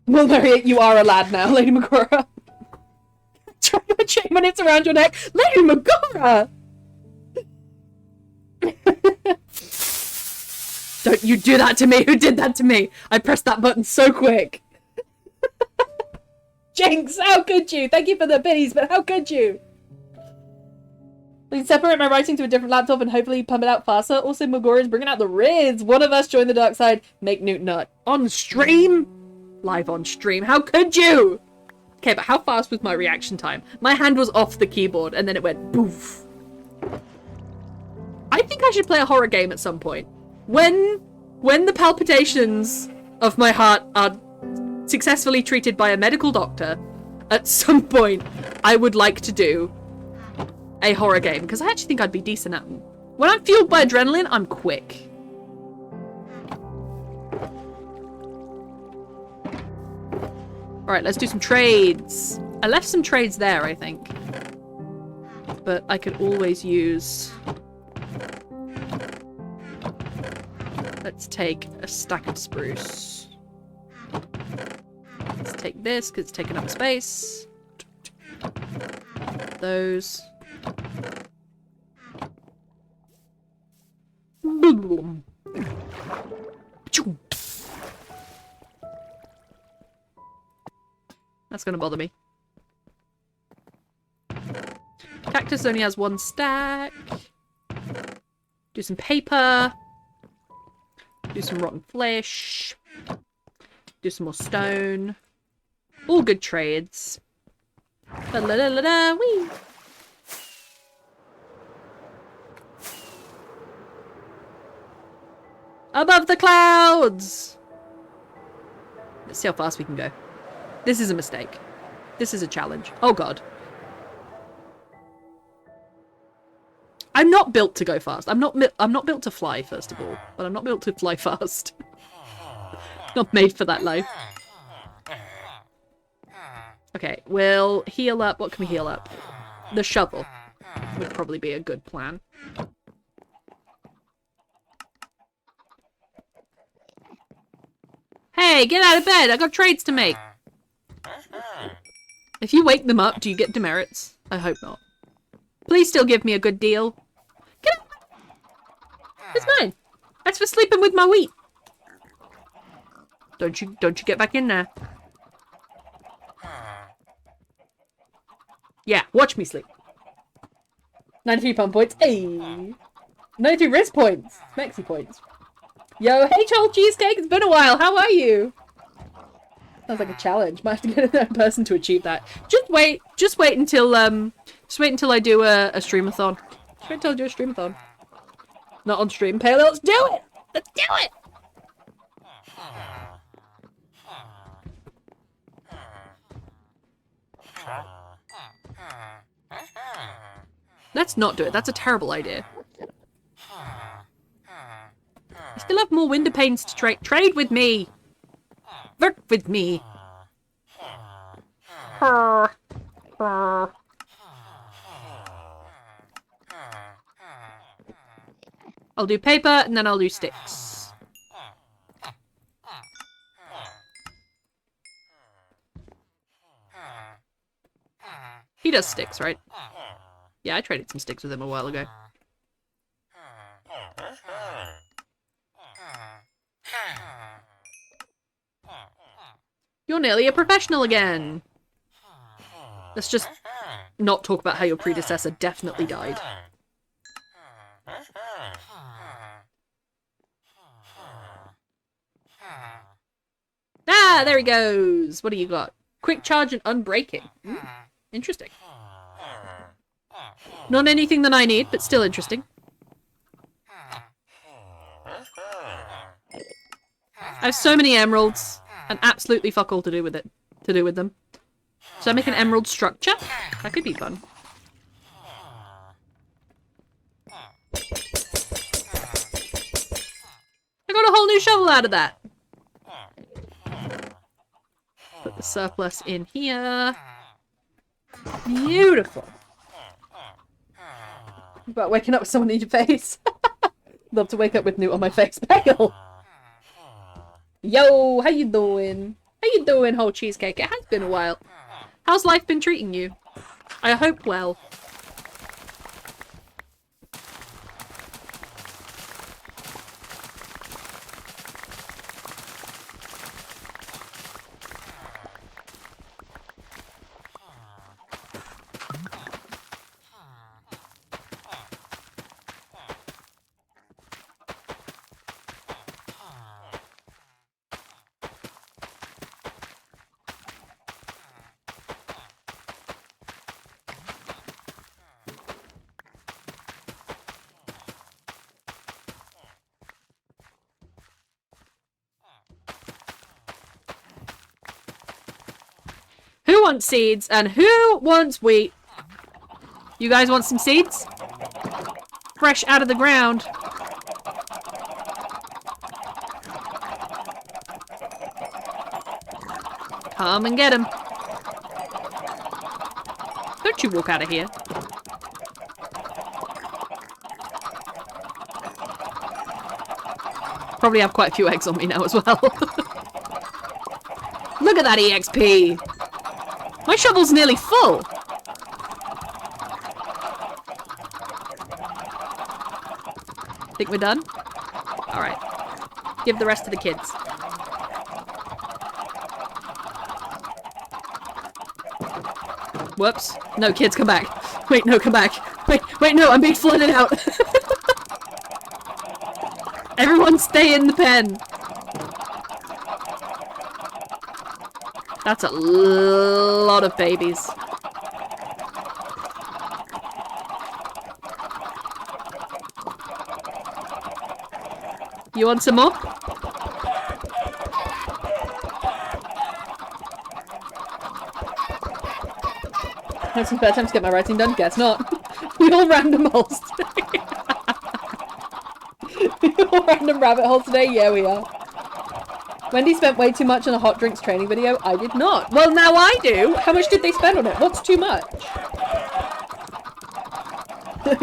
Well, Marriott, you are a lad now, Lady Magora. Try to chain when it's around your neck. Lady Magora! Don't you do that to me! Who did that to me? I pressed that button so quick. Jinx, how could you? Thank you for the biddies, but how could you? We can separate my writing to a different laptop and hopefully pump it out faster. Also, Magora is bringing out the Riz. One of us join the dark side. Make Newt nut. On stream? Live on stream. How could you? Okay, but how fast was my reaction time? My hand was off the keyboard and then it went boof. I think I should play a horror game at some point. When the palpitations of my heart are successfully treated by a medical doctor, at some point I would like to do a horror game, because I actually think I'd be decent at them. When I'm fueled by adrenaline, I'm quick. Alright, let's do some trades. I left some trades there, I think. But I could always use... Let's take a stack of spruce. Let's take this, because it's taking up space. Those. That's gonna bother me. Cactus only has one stack. Do some paper. Do some rotten flesh. Do some more stone. All good trades. Wee. Above the clouds! Let's see how fast we can go. This is a mistake. This is a challenge. Oh god. I'm not built to go fast. I'm not built to fly, first of all. But I'm not built to fly fast. Not made for that life. Okay, we'll heal up. What can we heal up? The shovel would probably be a good plan. Hey, get out of bed! I got trades to make! If you wake them up, do you get demerits? I hope not. Please still give me a good deal. Get up! It's mine! That's for sleeping with my wheat! Don't you get back in there. Yeah, watch me sleep. 93 pump points. Hey! 93 wrist points. Mexi points. Yo, hey Joel Cheesecake, it's been a while. How are you? Sounds like a challenge. Might have to get another person to achieve that. Just wait until I do a streamathon. Just wait until I do a streamathon. Not on stream. Paleo, let's do it! Let's do it! Let's not do it. That's a terrible idea. I still have more window panes to trade. Trade with me! Work with me! I'll do paper and then I'll do sticks. He does sticks, right? Yeah, I traded some sticks with him a while ago. You're nearly a professional again! Let's just not talk about how your predecessor definitely died. Ah, there he goes! What do you got? Quick charge and unbreaking. Interesting. Not anything that I need, but still interesting. I have so many emeralds, and absolutely fuck all to do with them. So I make an emerald structure? That could be fun. whole new shovel out of that. Put the surplus in here. Beautiful. About waking up with someone in your face. Love to wake up with new on my face. Pale. Yo, how you doing? How you doing, whole cheesecake? It has been a while. How's life been treating you? I hope well. Who wants seeds and who wants wheat? You guys want some seeds? Fresh out of the ground. Come and get them. Don't you walk out of here. Probably have quite a few eggs on me now as well. Look at that EXP. My shovel's nearly full. Think we're done? Alright. Give the rest to the kids. Whoops. No, kids, come back. Wait, no, come back. Wait, no, I'm being flooded out. Everyone stay in the pen. That's a lot of babies. You want some more? Have some spare time to get my writing done? Guess not. We all random holes today. We all random rabbit holes today? Yeah, we are. Wendy spent way too much on a hot drinks training video. I did not. Well, now I do. How much did they spend on it? What's too much?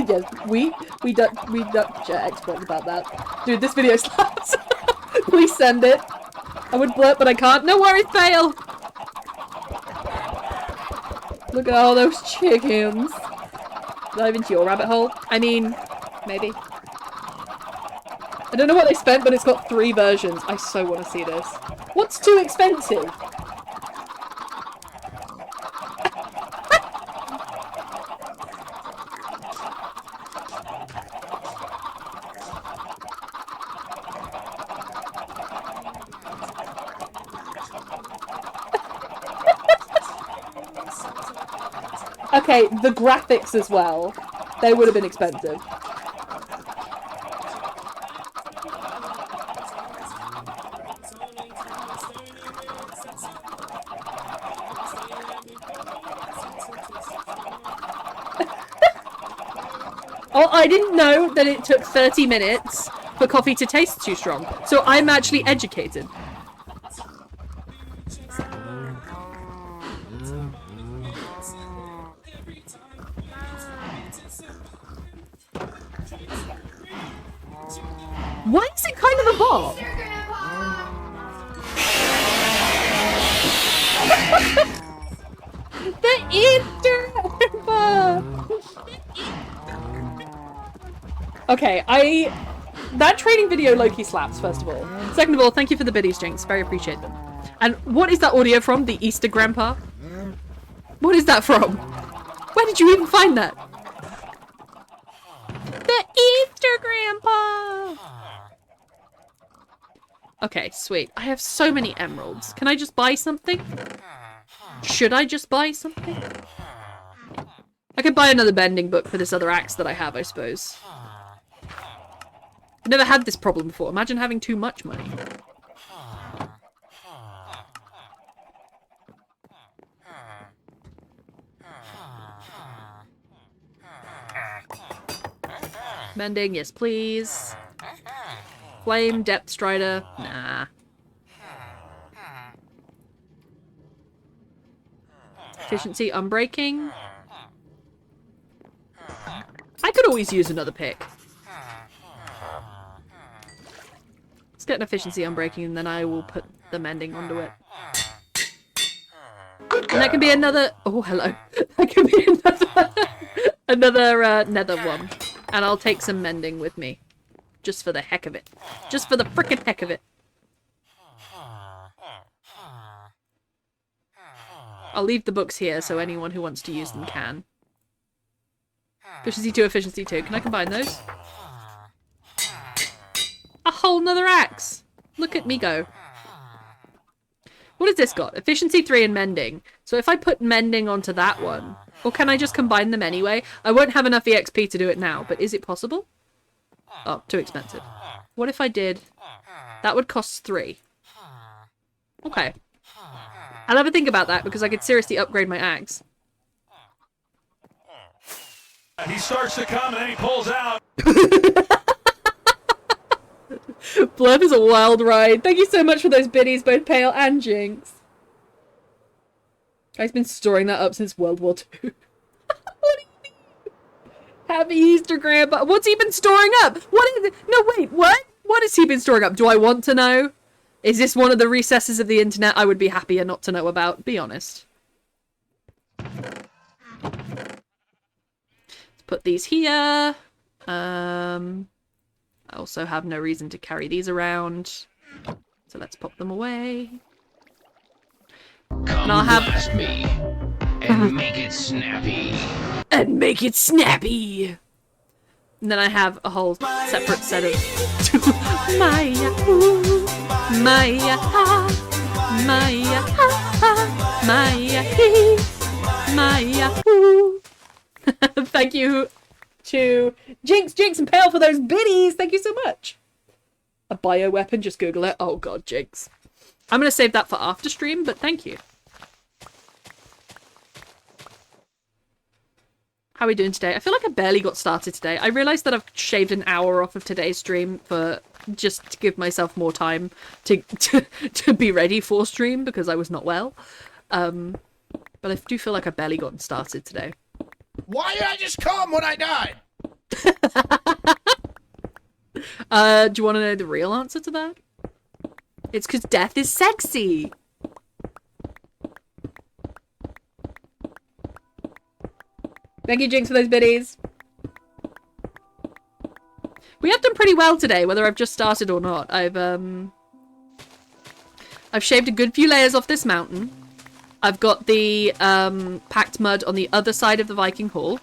Yes, we Dutch experts about that. Dude, this video slaps. Please send it. I would blurt, but I can't. No worries, fail. Look at all those chickens. Dive into your rabbit hole. I mean, maybe. I don't know what they spent, but it's got 3 versions. I so want to see this. What's too expensive? Okay, the graphics as well. They would have been expensive. Oh, I didn't know that it took 30 minutes for coffee to taste too strong. So I'm actually educated. Why is it kind of a bop? The Easter Okay, that training video low-key slaps, first of all. Second of all, thank you for the biddies, Jinx. Very appreciate them. And what is that audio from? The Easter Grandpa? What is that from? Where did you even find that? The Easter Grandpa! Okay, sweet. I have so many emeralds. Can I just buy something? Should I just buy something? I could buy another bending book for this other axe that I have, I suppose. I've never had this problem before. Imagine having too much money. Mending, yes please. Flame, Depth Strider. Nah. Efficiency, Unbreaking. I could always use another pick. Let's get an Efficiency, Unbreaking, and then I will put the Mending onto it. And that can be another... Oh, hello. That can be another Nether one. And I'll take some Mending with me. Just for the heck of it. Just for the frickin' heck of it. I'll leave the books here so anyone who wants to use them can. Efficiency 2, Efficiency 2. Can I combine those? A whole nother axe! Look at me go. What has this got? Efficiency 3 and Mending. So if I put Mending onto that one, or can I just combine them anyway? I won't have enough EXP to do it now, but is it possible? Oh, too expensive. What if I did... That would cost 3. Okay. I'll have a think about that because I could seriously upgrade my axe. He starts to come and then he pulls out. Blurb is a wild ride. Thank you so much for those biddies, both Pale and Jinx. I've been storing that up since World War II. What do you mean? Happy Easter, Grandpa. What's he been storing up? What is it? No, wait, what? What has he been storing up? Do I want to know? Is this one of the recesses of the internet I would be happier not to know about? Be honest. Let's put these here. I also have no reason to carry these around. So let's pop them away. Come and I'll have blast me and make it snappy. And make it snappy. And then I have a whole separate set of Maya, ooh, Maya, ha, Maya, ha, ha, Maya, hee, Maya, ooh. Thank you to Jinx, and Pale for those biddies. Thank you so much. A bioweapon, just Google it. Oh god, Jinx. I'm gonna save that for after stream, but thank you. How are we doing today? I feel like I barely got started today. I realised that I've shaved an hour off of today's stream for just to give myself more time to be ready for stream because I was not well. But I do feel like I barely gotten started today. Why did I just come when I died? Do you want to know the real answer to that? It's because death is sexy. Thank you, Jinx, for those biddies. We have done pretty well today, whether I've just started or not. I've shaved a good few layers off this mountain. I've got the packed mud on the other side of the Viking Hall.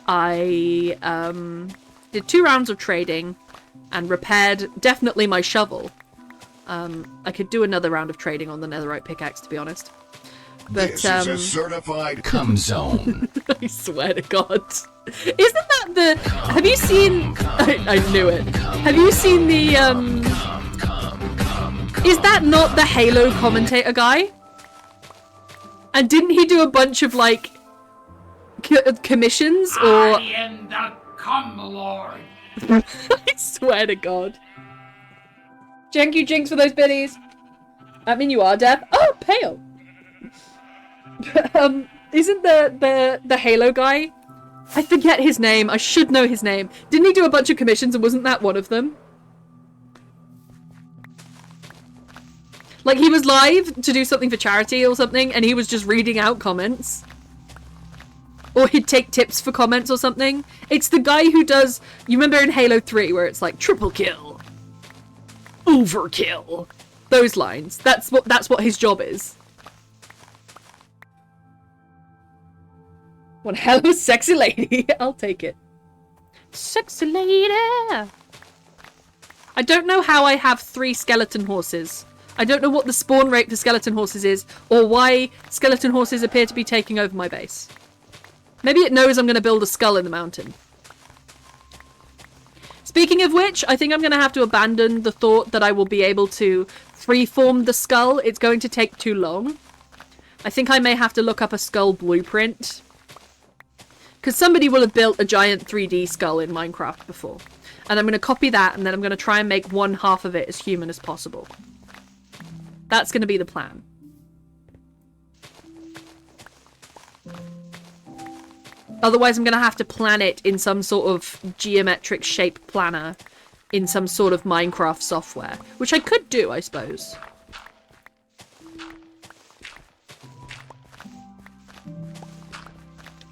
I did 2 rounds of trading and repaired definitely my shovel. I could do another round of trading on the netherite pickaxe, to be honest. But, this is a certified Come zone. I swear to God. Isn't that the... Have you seen... I knew it. Have you seen the, Is that not the Halo commentator guy? And didn't he do a bunch of, like, commissions, or... I am the Cum Lord. I swear to God. Thank you, Jinx, for those biddies. I mean, you are deaf. Oh, Pale. Isn't the Halo guy? I forget his name. I should know his name. Didn't he do a bunch of commissions and wasn't that one of them? Like, he was live to do something for charity or something, and he was just reading out comments. Or he'd take tips for comments or something. It's the guy who does... You remember in Halo 3 where it's like, triple kill. Overkill. Those lines. That's what his job is. One hell of a sexy lady. I'll take it. Sexy lady. I don't know how I have 3 skeleton horses. I don't know what the spawn rate for skeleton horses is, or why skeleton horses appear to be taking over my base. Maybe it knows I'm going to build a skull in the mountain. Speaking of which, I think I'm going to have to abandon the thought that I will be able to freeform the skull. It's going to take too long. I think I may have to look up a skull blueprint. Because somebody will have built a giant 3D skull in Minecraft before. And I'm going to copy that, and then I'm going to try and make one half of it as human as possible. That's going to be the plan. Otherwise, I'm going to have to plan it in some sort of geometric shape planner in some sort of Minecraft software. Which I could do, I suppose.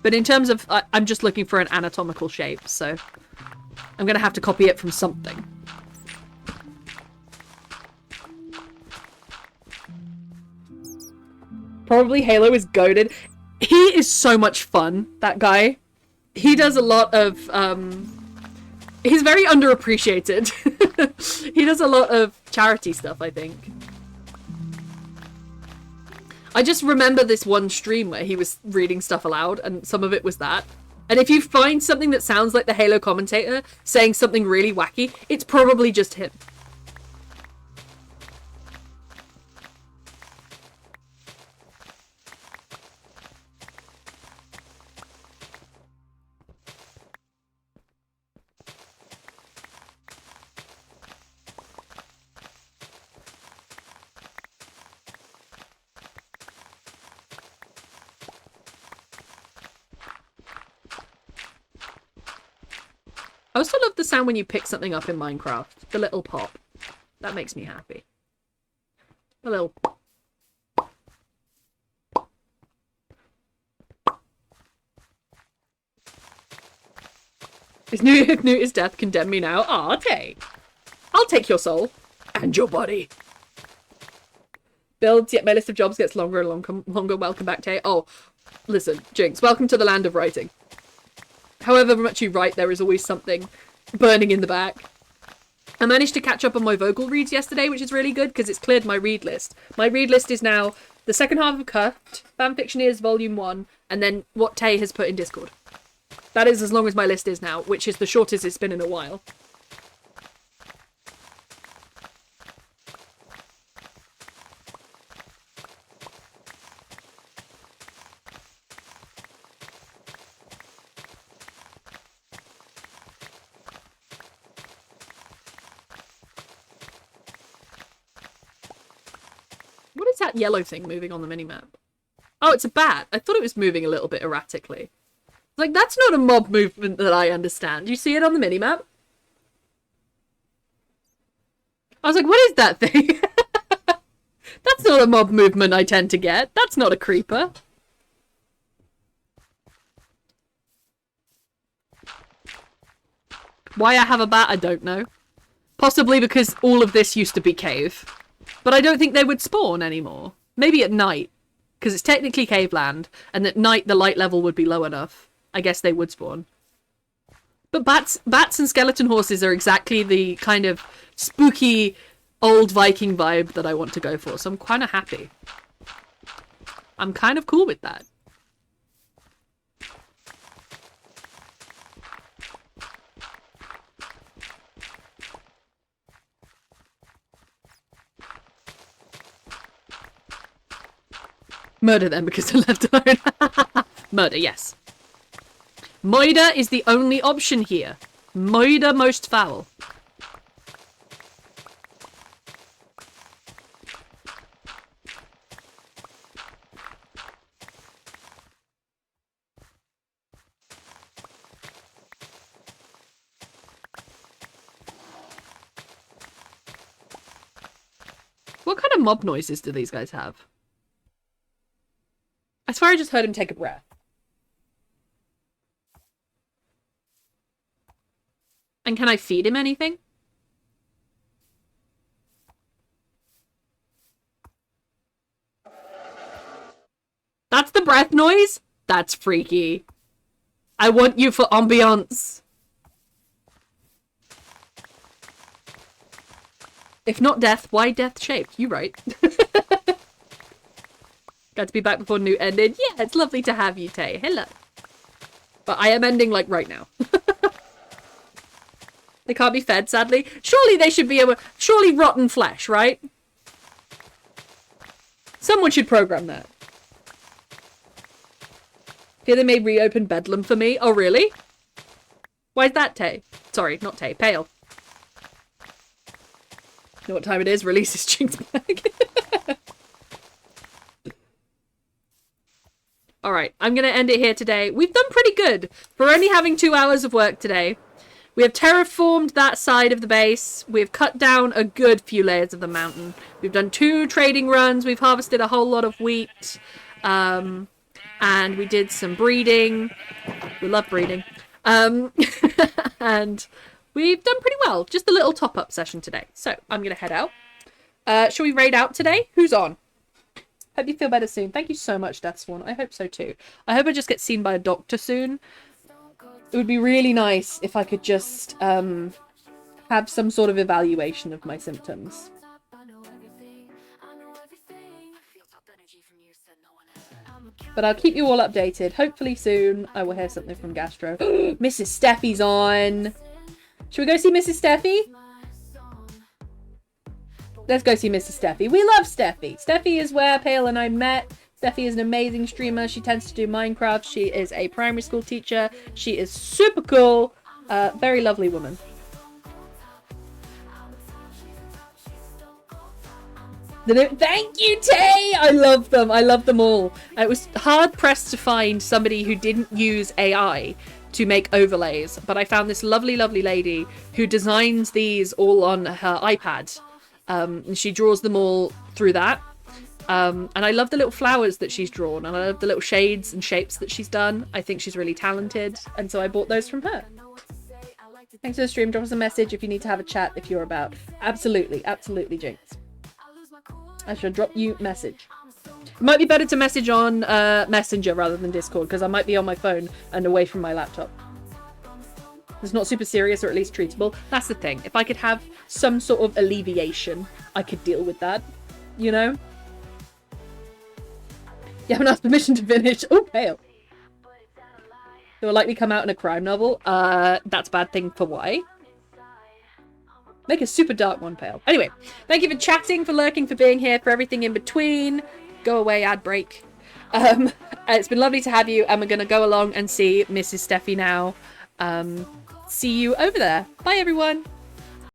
But in terms of... I'm just looking for an anatomical shape, so... I'm going to have to copy it from something. Probably Halo is goated. He is so much fun, that guy. He does a lot of... He's very underappreciated. He does a lot of charity stuff, I think. I just remember this one stream where he was reading stuff aloud, and some of it was that. And if you find something that sounds like the Halo commentator saying something really wacky, it's probably just him. I also love the sound when you pick something up in Minecraft. The little pop. That makes me happy. A little... If Newt death condemn me now? Aw, I'll take your soul. And your body. Builds, yet my list of jobs gets longer and longer. Welcome back, Tay. Oh, listen, Jinx, welcome to the land of writing. However much you write, there is always something burning in the back. I managed to catch up on my vocal reads yesterday, which is really good because it's cleared my read list. My read list is now the second half of Cuffed, Fanfictioneers Volume 1, and then what Tay has put in Discord. That is as long as my list is now, which is the shortest it's been in a while. What is that yellow thing moving on the minimap? Oh, it's a bat. I thought it was moving a little bit erratically. Like, that's not a mob movement that I understand. You see it on the minimap? I was like, what is that thing? That's not a mob movement I tend to get. That's not a creeper. Why I have a bat, I don't know. Possibly because all of this used to be cave. But I don't think they would spawn anymore. Maybe at night. Because it's technically cave land. And at night the light level would be low enough. I guess they would spawn. But bats and skeleton horses are exactly the kind of spooky old Viking vibe that I want to go for. So I'm kind of happy. I'm kind of cool with that. Murder them because they're left alone. Murder, yes. Murder is the only option here. Murder most foul. What kind of mob noises do these guys have? I swear I just heard him take a breath. And can I feed him anything? That's the breath noise? That's freaky. I want you for ambiance. If not death, why death shaped? You right. Got to be back before Newt ended. Yeah, it's lovely to have you, Tay. Hello. But I am ending, like, right now. They can't be fed, sadly. Surely they should be able... Surely rotten flesh, right? Someone should program that. Fear they may reopen Bedlam for me. Oh, really? Why is that Tay? Sorry, not Tay. Pale. You know what time it is? Release his jinx bag. Alright, I'm going to end it here today. We've done pretty good for only having 2 hours of work today. We have terraformed that side of the base. We've cut down a good few layers of the mountain. We've done 2 trading runs. We've harvested a whole lot of wheat. And we did some breeding. We love breeding. And we've done pretty well. Just a little top-up session today. So, I'm going to head out. Shall we raid out today? Who's on? Hope you feel better soon. Thank you so much, Deathsworn. I hope so too. I hope I just get seen by a doctor soon. It would be really nice if I could just have some sort of evaluation of my symptoms. But I'll keep you all updated. Hopefully soon I will hear something from Gastro. Mrs. Steffi's on. Should we go see Mrs. Steffi? Let's go see Mrs. Steffi. We love Steffi. Steffi is where Pale and I met. Steffi is an amazing streamer. She tends to do Minecraft. She is a primary school teacher. She is super cool. Very lovely woman. Thank you, Tay! I love them. I love them all. I was hard pressed to find somebody who didn't use AI to make overlays, but I found this lovely, lovely lady who designs these all on her iPad. And she draws them all through that. And I love the little flowers that she's drawn, and I love the little shades and shapes that she's done. I think she's really talented, and so I bought those from her. Thanks for the stream. Drop us a message if you need to have a chat if you're about. Absolutely, absolutely, Jinx. I shall drop you a message. It might be better to message on Messenger rather than Discord, because I might be on my phone and away from my laptop. It's not super serious, or at least treatable. That's the thing. If I could have some sort of alleviation, I could deal with that. You know? You haven't asked permission to finish. Oh, Pale. It will likely come out in a crime novel. That's a bad thing for why? Make a super dark one, Pale. Anyway, thank you for chatting, for lurking, for being here, for everything in between. Go away, ad break. It's been lovely to have you, and we're going to go along and see Mrs. Steffi now. See you over there. Bye, everyone.